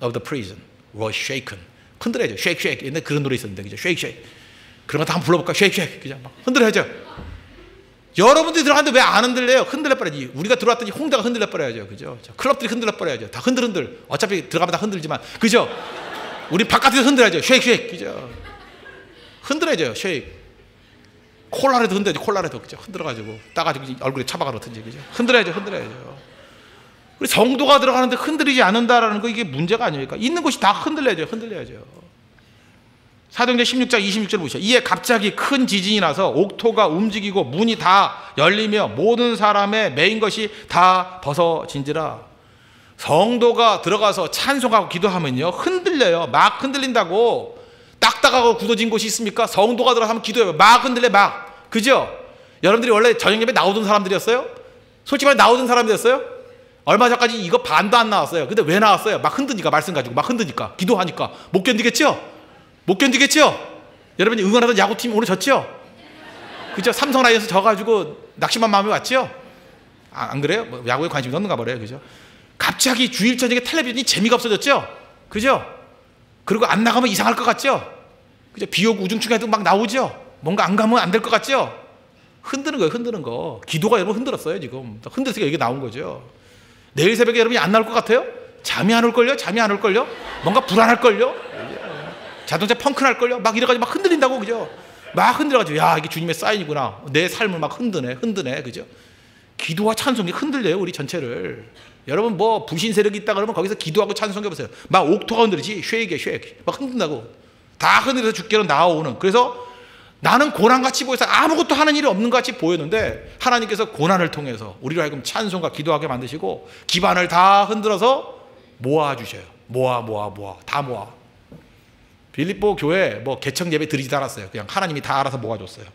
of the prison was shaken. 흔들어야죠. shake shake. 옛날에 그런 노래 있었는데 그죠? shake shake. 그런 거 다 한번 불러볼까? shake shake. 그죠? 막 흔들어야죠. 여러분들이 들어갔는데 왜 안 흔들려요? 흔들려버려야지. 우리가 들어왔더니 홍대가 흔들려버려야죠. 그죠? 클럽들이 흔들려버려야죠. 다 흔들흔들. 어차피 들어가면 다 흔들지만. 그죠? 우리 바깥에서 흔들어야죠. shake shake. 그죠? 흔들어야죠. shake. 콜라라도 흔들어야죠. 콜라라도. 그죠? 흔들어가지고 따가지고 얼굴에 차박아 놓든지. 그죠? 흔들어야죠. 우리 성도가 들어가는데 흔들리지 않는다라는 거 이게 문제가 아닙니까? 있는 곳이 다 흔들려야죠. 사도행전 16장 26절 보시죠. 이에 갑자기 큰 지진이 나서 옥토가 움직이고 문이 다 열리며 모든 사람의 매인 것이 다 벗어진지라. 성도가 들어가서 찬송하고 기도하면요 흔들려요. 막 흔들린다고. 딱딱하고 굳어진 곳이 있습니까? 성도가 들어가면 기도해요. 막 흔들려 막. 그죠? 여러분들이 원래 저녁 예배 나오던 사람들이었어요? 솔직히 말해 나오던 사람들이었어요? 얼마 전까지 이거 반도 안 나왔어요. 근데 왜 나왔어요? 막 흔드니까, 말씀 가지고 막 흔드니까, 기도하니까. 못 견디겠죠? 여러분이 응원하던 야구팀 오늘 졌죠? 그죠? 삼성 라이온스 져가지고 낙심한 마음이 왔죠? 안 그래요? 뭐 야구에 관심이 없는가 보래요. 그죠? 갑자기 주일 저녁에 텔레비전이 재미가 없어졌죠? 그죠? 그리고 안 나가면 이상할 것 같죠? 그죠? 비 오고 우중충해도 막 나오죠? 뭔가 안 가면 안 될 것 같죠? 흔드는 거예요. 기도가 여러분 흔들었어요, 지금. 흔들어서 이게 나온 거죠. 내일 새벽에 여러분이 안 나올 것 같아요? 잠이 안 올걸요? 뭔가 불안할걸요? 자동차 펑크 날걸요? 막 이래가지고 막 흔들린다고, 그죠? 막 흔들어가지고, 야, 이게 주님의 사인이구나. 내 삶을 막 흔드네, 그죠? 기도와 찬송이 흔들려요, 우리 전체를. 여러분, 뭐, 불신 세력이 있다 그러면 거기서 기도하고 찬송해보세요. 막 옥토가 흔들리지, 쉐이게. 막 흔든다고. 다 흔들려서 죽게로 나오는. 그래서 나는 고난같이 보여서 아무것도 하는 일이 없는 것 같이 보였는데 하나님께서 고난을 통해서 우리로 하여금 찬송과 기도하게 만드시고 기반을 다 흔들어서 모아주셔요. 다 모아. 빌립보 교회 뭐 개척 예배 드리지도 않았어요. 그냥 하나님이 다 알아서 모아줬어요.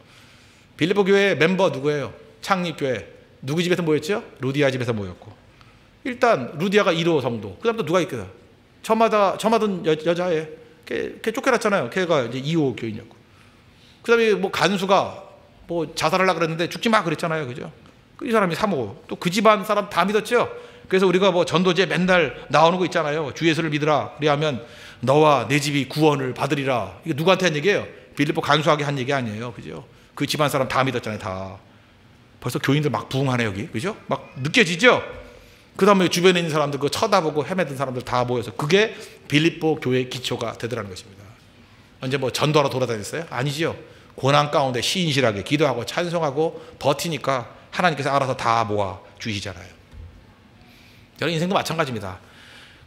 빌립보 교회 멤버 누구예요? 창립교회 누구 집에서 모였죠? 루디아 집에서 모였고, 일단 루디아가 1호 성도. 그 다음 또 누가 있겠어요? 저마던 여자애 걔 쫓겨났잖아요. 걔가 이제 2호 교인이었고, 그 다음에 뭐 간수가 뭐 자살하려고 그랬는데 죽지 마 그랬잖아요. 그죠? 이 사람이 3호. 또 그 집안 사람 다 믿었죠? 그래서 우리가 뭐 전도제 맨날 나오는 거 있잖아요. 주 예수를 믿으라. 그래야면 너와 내 집이 구원을 받으리라. 이게 누구한테 한 얘기예요? 빌립보 간수하게 한 얘기 아니에요. 그죠? 그 집안 사람 다 믿었잖아요. 다. 벌써 교인들 막 부흥하네 여기. 그죠? 막 느껴지죠? 그 다음에 주변에 있는 사람들 그 쳐다보고 헤매던 사람들 다 모여서 그게 빌립보 교회의 기초가 되더라는 것입니다. 언제 뭐 전도하러 돌아다녔어요? 아니죠. 고난 가운데 신실하게 기도하고 찬송하고 버티니까 하나님께서 알아서 다 모아 주시잖아요. 여러분 인생도 마찬가지입니다.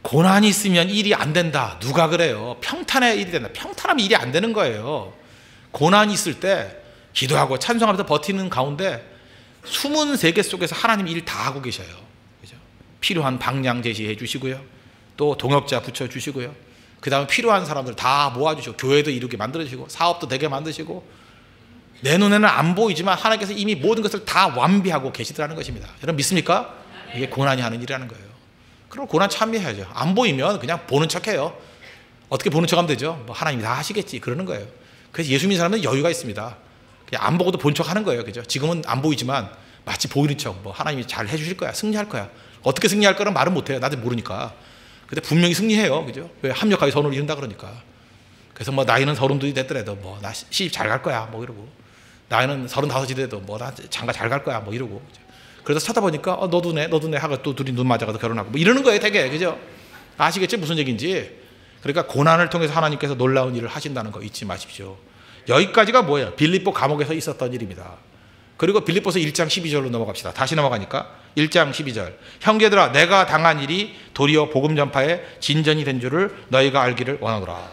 고난이 있으면 일이 안 된다. 누가 그래요? 평탄해 일이 된다. 평탄하면 일이 안 되는 거예요. 고난이 있을 때 기도하고 찬송하면서 버티는 가운데 숨은 세계 속에서 하나님이 일 다 하고 계셔요. 그죠? 필요한 방향 제시해 주시고요. 또 동역자 붙여 주시고요. 그 다음에 필요한 사람들 다 모아주시고 교회도 이루게 만들어주시고 사업도 되게 만드시고, 내 눈에는 안 보이지만 하나님께서 이미 모든 것을 다 완비하고 계시더라는 것입니다. 여러분 믿습니까? 이게 고난이 하는 일이라는 거예요. 그럼 고난 참여해야죠. 안 보이면 그냥 보는 척해요. 어떻게 보는 척하면 되죠? 뭐 하나님이 다 하시겠지 그러는 거예요. 그래서 예수 믿는 사람은 여유가 있습니다. 그냥 안 보고도 본 척하는 거예요. 그죠? 지금은 안 보이지만 마치 보이는 척, 뭐 하나님이 잘 해주실 거야, 승리할 거야. 어떻게 승리할 거는 말은 못해요. 나도 모르니까. 근데 분명히 승리해요. 그죠? 왜 합력하게 선을 이룬다 그러니까. 그래서 뭐 나이는 30이 됐더라도 뭐 나 시집 잘 갈 거야 뭐 이러고, 나이는 35이 돼도 뭐 나 장가 잘 갈 거야 뭐 이러고. 그죠? 그래서 쳐다보니까 너도 네 하고 또 둘이 눈 맞아가지고 결혼하고 뭐 이러는 거예요 되게. 그죠? 아시겠지 무슨 얘기인지. 그러니까 고난을 통해서 하나님께서 놀라운 일을 하신다는 거 잊지 마십시오. 여기까지가 뭐예요? 빌립보 감옥에서 있었던 일입니다. 그리고 빌립보서 1장 12절로 넘어갑시다. 다시 넘어가니까 1장 12절. 형제들아 내가 당한 일이 도리어 복음 전파에 진전이 된 줄을 너희가 알기를 원하노라.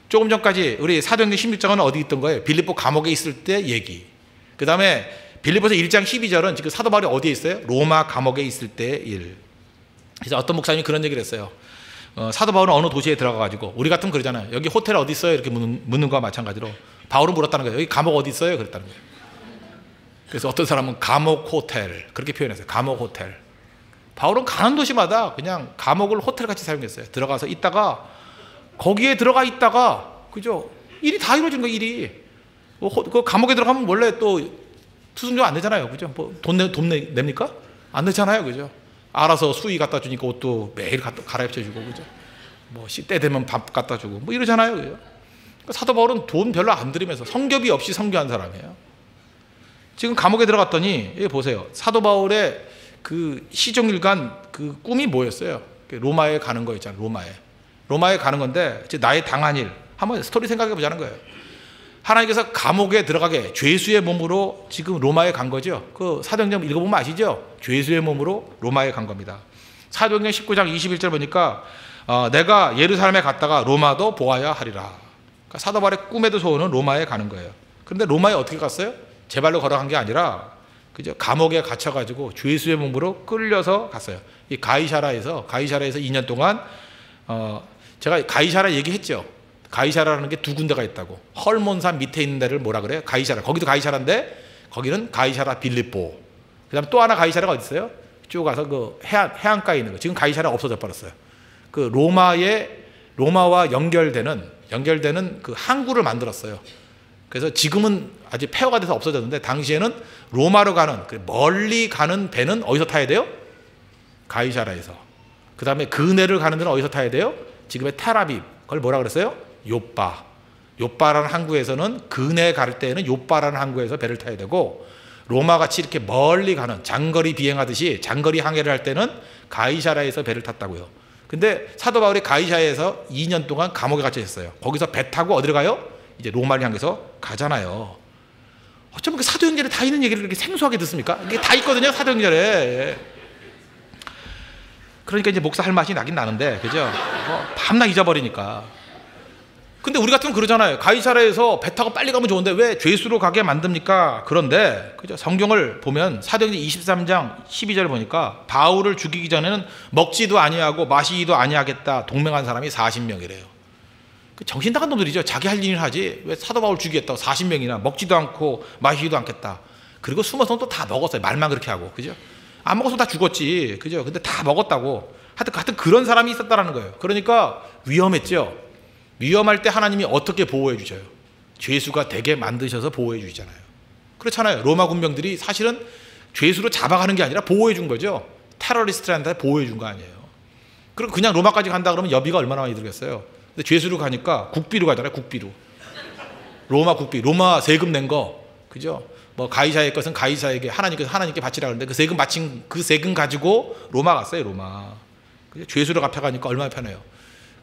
조금 전까지 우리 사도행전 16장은 어디 있던 거예요? 빌립보 감옥에 있을 때 얘기. 그 다음에 빌립보서 1장 12절은 지금 사도 바울이 어디에 있어요? 로마 감옥에 있을 때의 일. 그래서 어떤 목사님이 그런 얘기를 했어요. 사도 바울은 어느 도시에 들어가가지고, 우리 같으면 그러잖아요. 여기 호텔 어디 있어요? 이렇게 묻는 거와 마찬가지로 바울은 물었다는 거예요. 여기 감옥 어디 있어요? 그랬다는 거예요. 그래서 어떤 사람은 감옥 호텔 그렇게 표현했어요. 감옥 호텔. 바울은 가는 도시마다 그냥 감옥을 호텔같이 사용했어요. 들어가서 있다가 거기에 들어가 있다가, 그죠? 일이 다 이루어진 거예요. 일이. 그 감옥에 들어가면 원래 또 투숙용 안 내잖아요. 그죠? 뭐 돈 냅니까? 안 내잖아요. 그죠? 알아서 수의 갖다 주니까 옷도 매일 갈아입혀 주고, 그죠? 뭐 때 되면 밥 갖다 주고 뭐 이러잖아요. 그죠? 그러니까 사도 바울은 돈 별로 안 들이면서 성겹이 없이 선교한 사람이에요. 지금 감옥에 들어갔더니 여기 보세요. 사도 바울의 그 시종일관 그 꿈이 뭐였어요? 로마에 가는 거 있잖아요. 로마에 가는 건데 이제 나의 당한 일 한번 스토리 생각해 보자는 거예요. 하나님께서 감옥에 들어가게 죄수의 몸으로 지금 로마에 간 거죠. 그 사도행전 읽어보면 아시죠? 죄수의 몸으로 로마에 간 겁니다. 사도행전 19장 21절 보니까 내가 예루살렘에 갔다가 로마도 보아야 하리라. 그러니까 사도 바울의 꿈에도 소원은 로마에 가는 거예요. 그런데 로마에 어떻게 갔어요? 제 발로 걸어간 게 아니라 그죠? 감옥에 갇혀가지고 죄수의 몸으로 끌려서 갔어요. 이 가이사라에서 2년 동안 제가 가이사라 얘기했죠. 가이사라라는 게 두 군데가 있다고. 헐몬산 밑에 있는 데를 뭐라 그래요? 가이사라. 거기도 가이사라인데 거기는 가이사라 빌립보. 그다음 또 하나 가이사라가 어디 있어요? 쭉 가서 그 해안가에 있는 거. 지금 가이사라 없어져 버렸어요. 그 로마와 연결되는 그 항구를 만들었어요. 그래서 지금은 아직 폐허가 돼서 없어졌는데 당시에는 로마로 가는 멀리 가는 배는 어디서 타야 돼요? 가이사라에서. 그 다음에 그네를 가는 데는 어디서 타야 돼요? 지금의 텔아비브. 그걸 뭐라 그랬어요? 요빠라는 항구에서는 그네 갈 때에는 요빠라는 항구에서 배를 타야 되고 로마같이 이렇게 멀리 가는 장거리 비행하듯이 장거리 항해를 할 때는 가이사라에서 배를 탔다고요. 근데 사도 바울이 가이사라에서 2년 동안 감옥에 갇혀 있었어요. 거기서 배 타고 어디로 가요? 이제 로마를 향해서 가잖아요. 어쩜 그 사도행전에 다 있는 얘기를 그렇게 생소하게 듣습니까? 이게 다 있거든요, 사도행전에. 그러니까 이제 목사 할 맛이 나긴 나는데, 그죠? 밤낮 잊어버리니까. 근데 우리 같으면 그러잖아요. 가이사라에서 배 타고 빨리 가면 좋은데 왜 죄수로 가게 만듭니까? 그런데 그죠? 성경을 보면 사도행전 23장 12절 보니까 바울을 죽이기 전에는 먹지도 아니하고 마시기도 아니하겠다 동맹한 사람이 40명이래요. 정신 나간 놈들이죠. 자기 할 일을 하지 왜 사도 바울 죽이겠다고 40명이나 먹지도 않고 마시지도 않겠다. 그리고 숨어서 또 다 먹었어요. 말만 그렇게 하고, 그죠? 안 먹었으면 다 죽었지, 그죠? 근데 다 먹었다고. 하여튼 그런 사람이 있었다라는 거예요. 그러니까 위험했죠. 위험할 때 하나님이 어떻게 보호해 주셔요? 죄수가 되게 만드셔서 보호해 주시잖아요. 그렇잖아요. 로마 군병들이 사실은 죄수로 잡아가는 게 아니라 보호해 준 거죠. 테러리스트한테 보호해 준 거 아니에요. 그럼 그냥 로마까지 간다 그러면 여비가 얼마나 많이 들겠어요? 근데 죄수로 가니까 국비로 가잖아요. 국비로. 로마 국비. 로마 세금 낸 거. 그죠? 뭐 가이사의 것은 가이사에게 하나님께서 하나님께 바치라 그러는데 그 세금 바친 그 세금 가지고 로마 갔어요. 로마. 그죠? 죄수로 잡혀가니까 얼마나 편해요.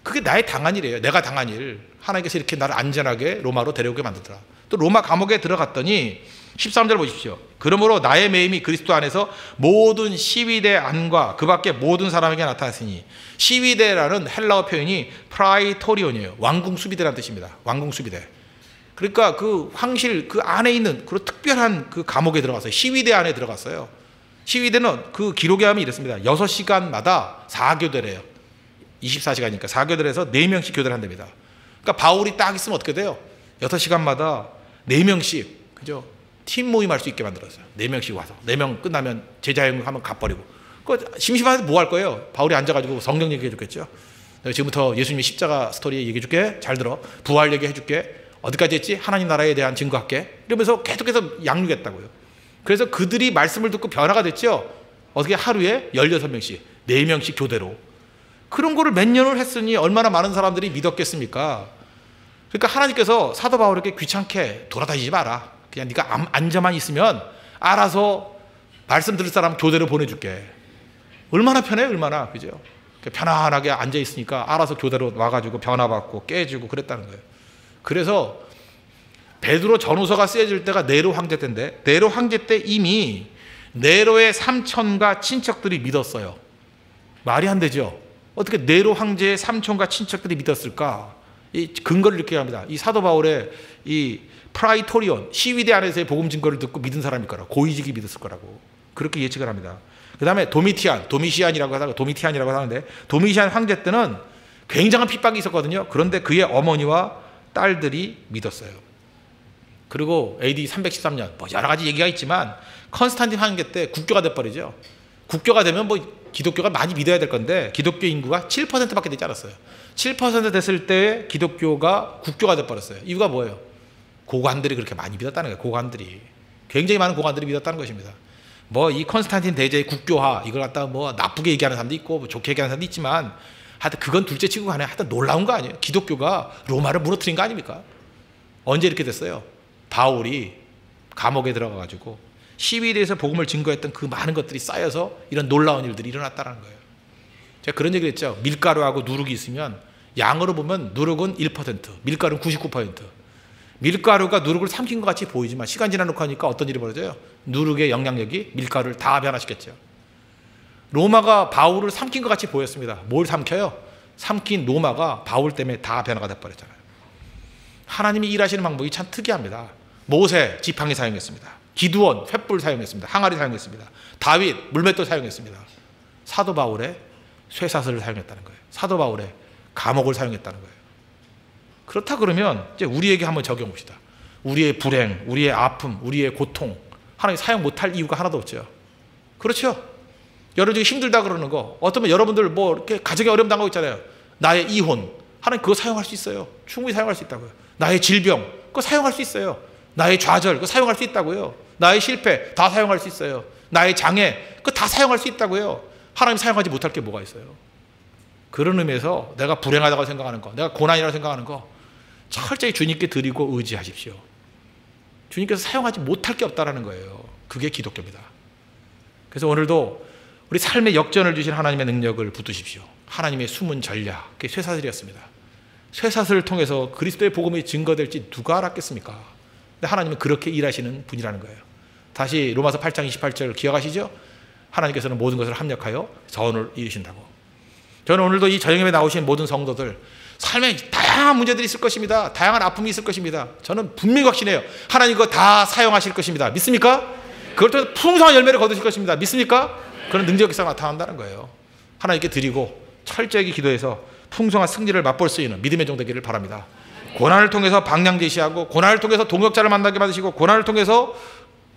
그게 나의 당한 일이에요. 내가 당한 일. 하나님께서 이렇게 나를 안전하게 로마로 데려오게 만들더라. 또 로마 감옥에 들어갔더니 13절 보십시오. 그러므로 나의 매임이 그리스도 안에서 모든 시위대 안과 그 밖에 모든 사람에게 나타났으니, 시위대라는 헬라어 표현이 프라이토리온이에요. 왕궁 수비대라는 뜻입니다. 왕궁 수비대. 그러니까 그 황실 그 안에 있는 그런 특별한 그 감옥에 들어갔어요. 시위대 안에 들어갔어요. 시위대는 그 기록에 하면 이렇습니다. 6시간마다 4교대래요. 24시간이니까 4교대에서 4명씩 교대를 한답니다. 그러니까 바울이 딱 있으면 어떻게 돼요? 6시간마다 4명씩, 그죠? 팀 모임할 수 있게 만들었어요. 4명씩 와서 4명 끝나면 제자형 하면 갚버리고. 그 심심한데 뭐 할 거예요? 바울이 앉아가지고 성경 얘기해 줬겠죠. 내가 지금부터 예수님의 십자가 스토리 얘기해 줄게. 잘 들어. 부활 얘기해 줄게. 어디까지 했지? 하나님 나라에 대한 증거할게. 이러면서 계속해서 양육했다고요. 그래서 그들이 말씀을 듣고 변화가 됐죠. 어떻게 하루에 16명씩 4명씩 교대로. 그런 거를 몇 년을 했으니 얼마나 많은 사람들이 믿었겠습니까? 그러니까 하나님께서 사도 바울에게 귀찮게 돌아다니지 마라. 그냥 네가 앉아만 있으면 알아서 말씀 들을 사람 교대로 보내줄게. 얼마나 편해요, 얼마나. 그죠? 편안하게 앉아 있으니까 알아서 교대로 와가지고 변화받고 깨지고 그랬다는 거예요. 그래서 베드로 전후서가 쓰여질 때가 네로 황제 때인데, 네로 황제 때 이미 네로의 삼촌과 친척들이 믿었어요. 말이 안 되죠. 어떻게 네로 황제의 삼촌과 친척들이 믿었을까? 이 근거를 이렇게 합니다. 이 사도 바울의 이 프라이토리온 시위대 안에서의 복음 증거를 듣고 믿은 사람일 거라고, 고위직이 믿었을 거라고 그렇게 예측을 합니다. 그 다음에 도미시안이라고 하는데, 도미시안 황제 때는 굉장한 핍박이 있었거든요. 그런데 그의 어머니와 딸들이 믿었어요. 그리고 AD 313년 뭐 여러 가지 얘기가 있지만 컨스탄틴 황제 때 국교가 돼버리죠. 국교가 되면 뭐 기독교가 많이 믿어야 될 건데 기독교 인구가 7%밖에 되지 않았어요. 7% 됐을 때 기독교가 국교가 돼버렸어요. 이유가 뭐예요? 고관들이 그렇게 많이 믿었다는 거예요. 고관들이. 굉장히 많은 고관들이 믿었다는 것입니다. 뭐 이 컨스탄틴 대제의 국교화 이걸 갖다가 뭐 나쁘게 얘기하는 사람도 있고 뭐 좋게 얘기하는 사람도 있지만 하여튼 그건 둘째치고 간에 하여튼 놀라운 거 아니에요. 기독교가 로마를 무너뜨린 거 아닙니까? 언제 이렇게 됐어요? 바울이 감옥에 들어가가지고 시위대에서 복음을 증거했던 그 많은 것들이 쌓여서 이런 놀라운 일들이 일어났다는 거예요. 제가 그런 얘기를 했죠. 밀가루하고 누룩이 있으면 양으로 보면 누룩은 1%, 밀가루는 99%. 밀가루가 누룩을 삼킨 것 같이 보이지만 시간 지나놓고 하니까 어떤 일이 벌어져요? 누룩의 영향력이 밀가루를 다 변화시켰죠. 로마가 바울을 삼킨 것 같이 보였습니다. 뭘 삼켜요? 삼킨 로마가 바울 때문에 다 변화가 돼버렸잖아요. 하나님이 일하시는 방법이 참 특이합니다. 모세 지팡이 사용했습니다. 기드온 횃불 사용했습니다. 항아리 사용했습니다. 다윗 물맷돌 사용했습니다. 사도 바울의 쇠사슬을 사용했다는 거예요. 사도 바울의 감옥을 사용했다는 거예요. 그렇다 그러면 이제 우리에게 한번 적용해 봅시다. 우리의 불행, 우리의 아픔, 우리의 고통 하나님 사용 못할 이유가 하나도 없죠. 그렇죠? 여러분이 힘들다 그러는 거 어쩌면 여러분들 뭐 이렇게 가정에 어려움 당하고 있잖아요. 나의 이혼 하나님 그거 사용할 수 있어요. 충분히 사용할 수 있다고요. 나의 질병 그거 사용할 수 있어요. 나의 좌절 그거 사용할 수 있다고요. 나의 실패 다 사용할 수 있어요. 나의 장애 그거 다 사용할 수 있다고요. 하나님 사용하지 못할 게 뭐가 있어요. 그런 의미에서 내가 불행하다고 생각하는 거 내가 고난이라고 생각하는 거 철저히 주님께 드리고 의지하십시오. 주님께서 사용하지 못할 게 없다는 거예요. 그게 기독교입니다. 그래서 오늘도 우리 삶의 역전을 주신 하나님의 능력을 붙드십시오. 하나님의 숨은 전략 그게 쇠사슬이었습니다. 쇠사슬을 통해서 그리스도의 복음이 증거될지 누가 알았겠습니까? 근데 하나님은 그렇게 일하시는 분이라는 거예요. 다시 로마서 8장 28절 기억하시죠? 하나님께서는 모든 것을 합력하여 선을 이루신다고. 저는 오늘도 이 저녁에 나오신 모든 성도들 삶에 다양한 문제들이 있을 것입니다. 다양한 아픔이 있을 것입니다. 저는 분명히 확신해요. 하나님 그거 다 사용하실 것입니다. 믿습니까? 그걸 통해서 풍성한 열매를 거두실 것입니다. 믿습니까? 그런 능력 역사가 나타난다는 거예요. 하나님께 드리고 철저하게 기도해서 풍성한 승리를 맛볼 수 있는 믿음의 종 되기를 바랍니다. 고난을 통해서 방향 제시하고 고난을 통해서 동역자를 만나게 만드시고 고난을 통해서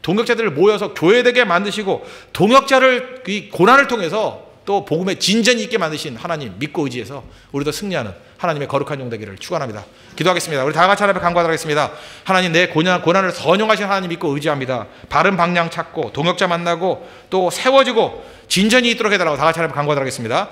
동역자들을 모여서 교회되게 만드시고 동역자를 이 고난을 통해서 또 복음의 진전이 있게 만드신 하나님 믿고 의지해서 우리도 승리하는 하나님의 거룩한 종 되기를 축원합니다. 기도하겠습니다. 우리 다 같이 하나님 앞에 간구하도록 하겠습니다. 하나님 내 고난을 선용하신 하나님 믿고 의지합니다. 바른 방향 찾고 동역자 만나고 또 세워지고 진전이 있도록 해달라고 다 같이 하나님 앞에 간구하도록 하겠습니다.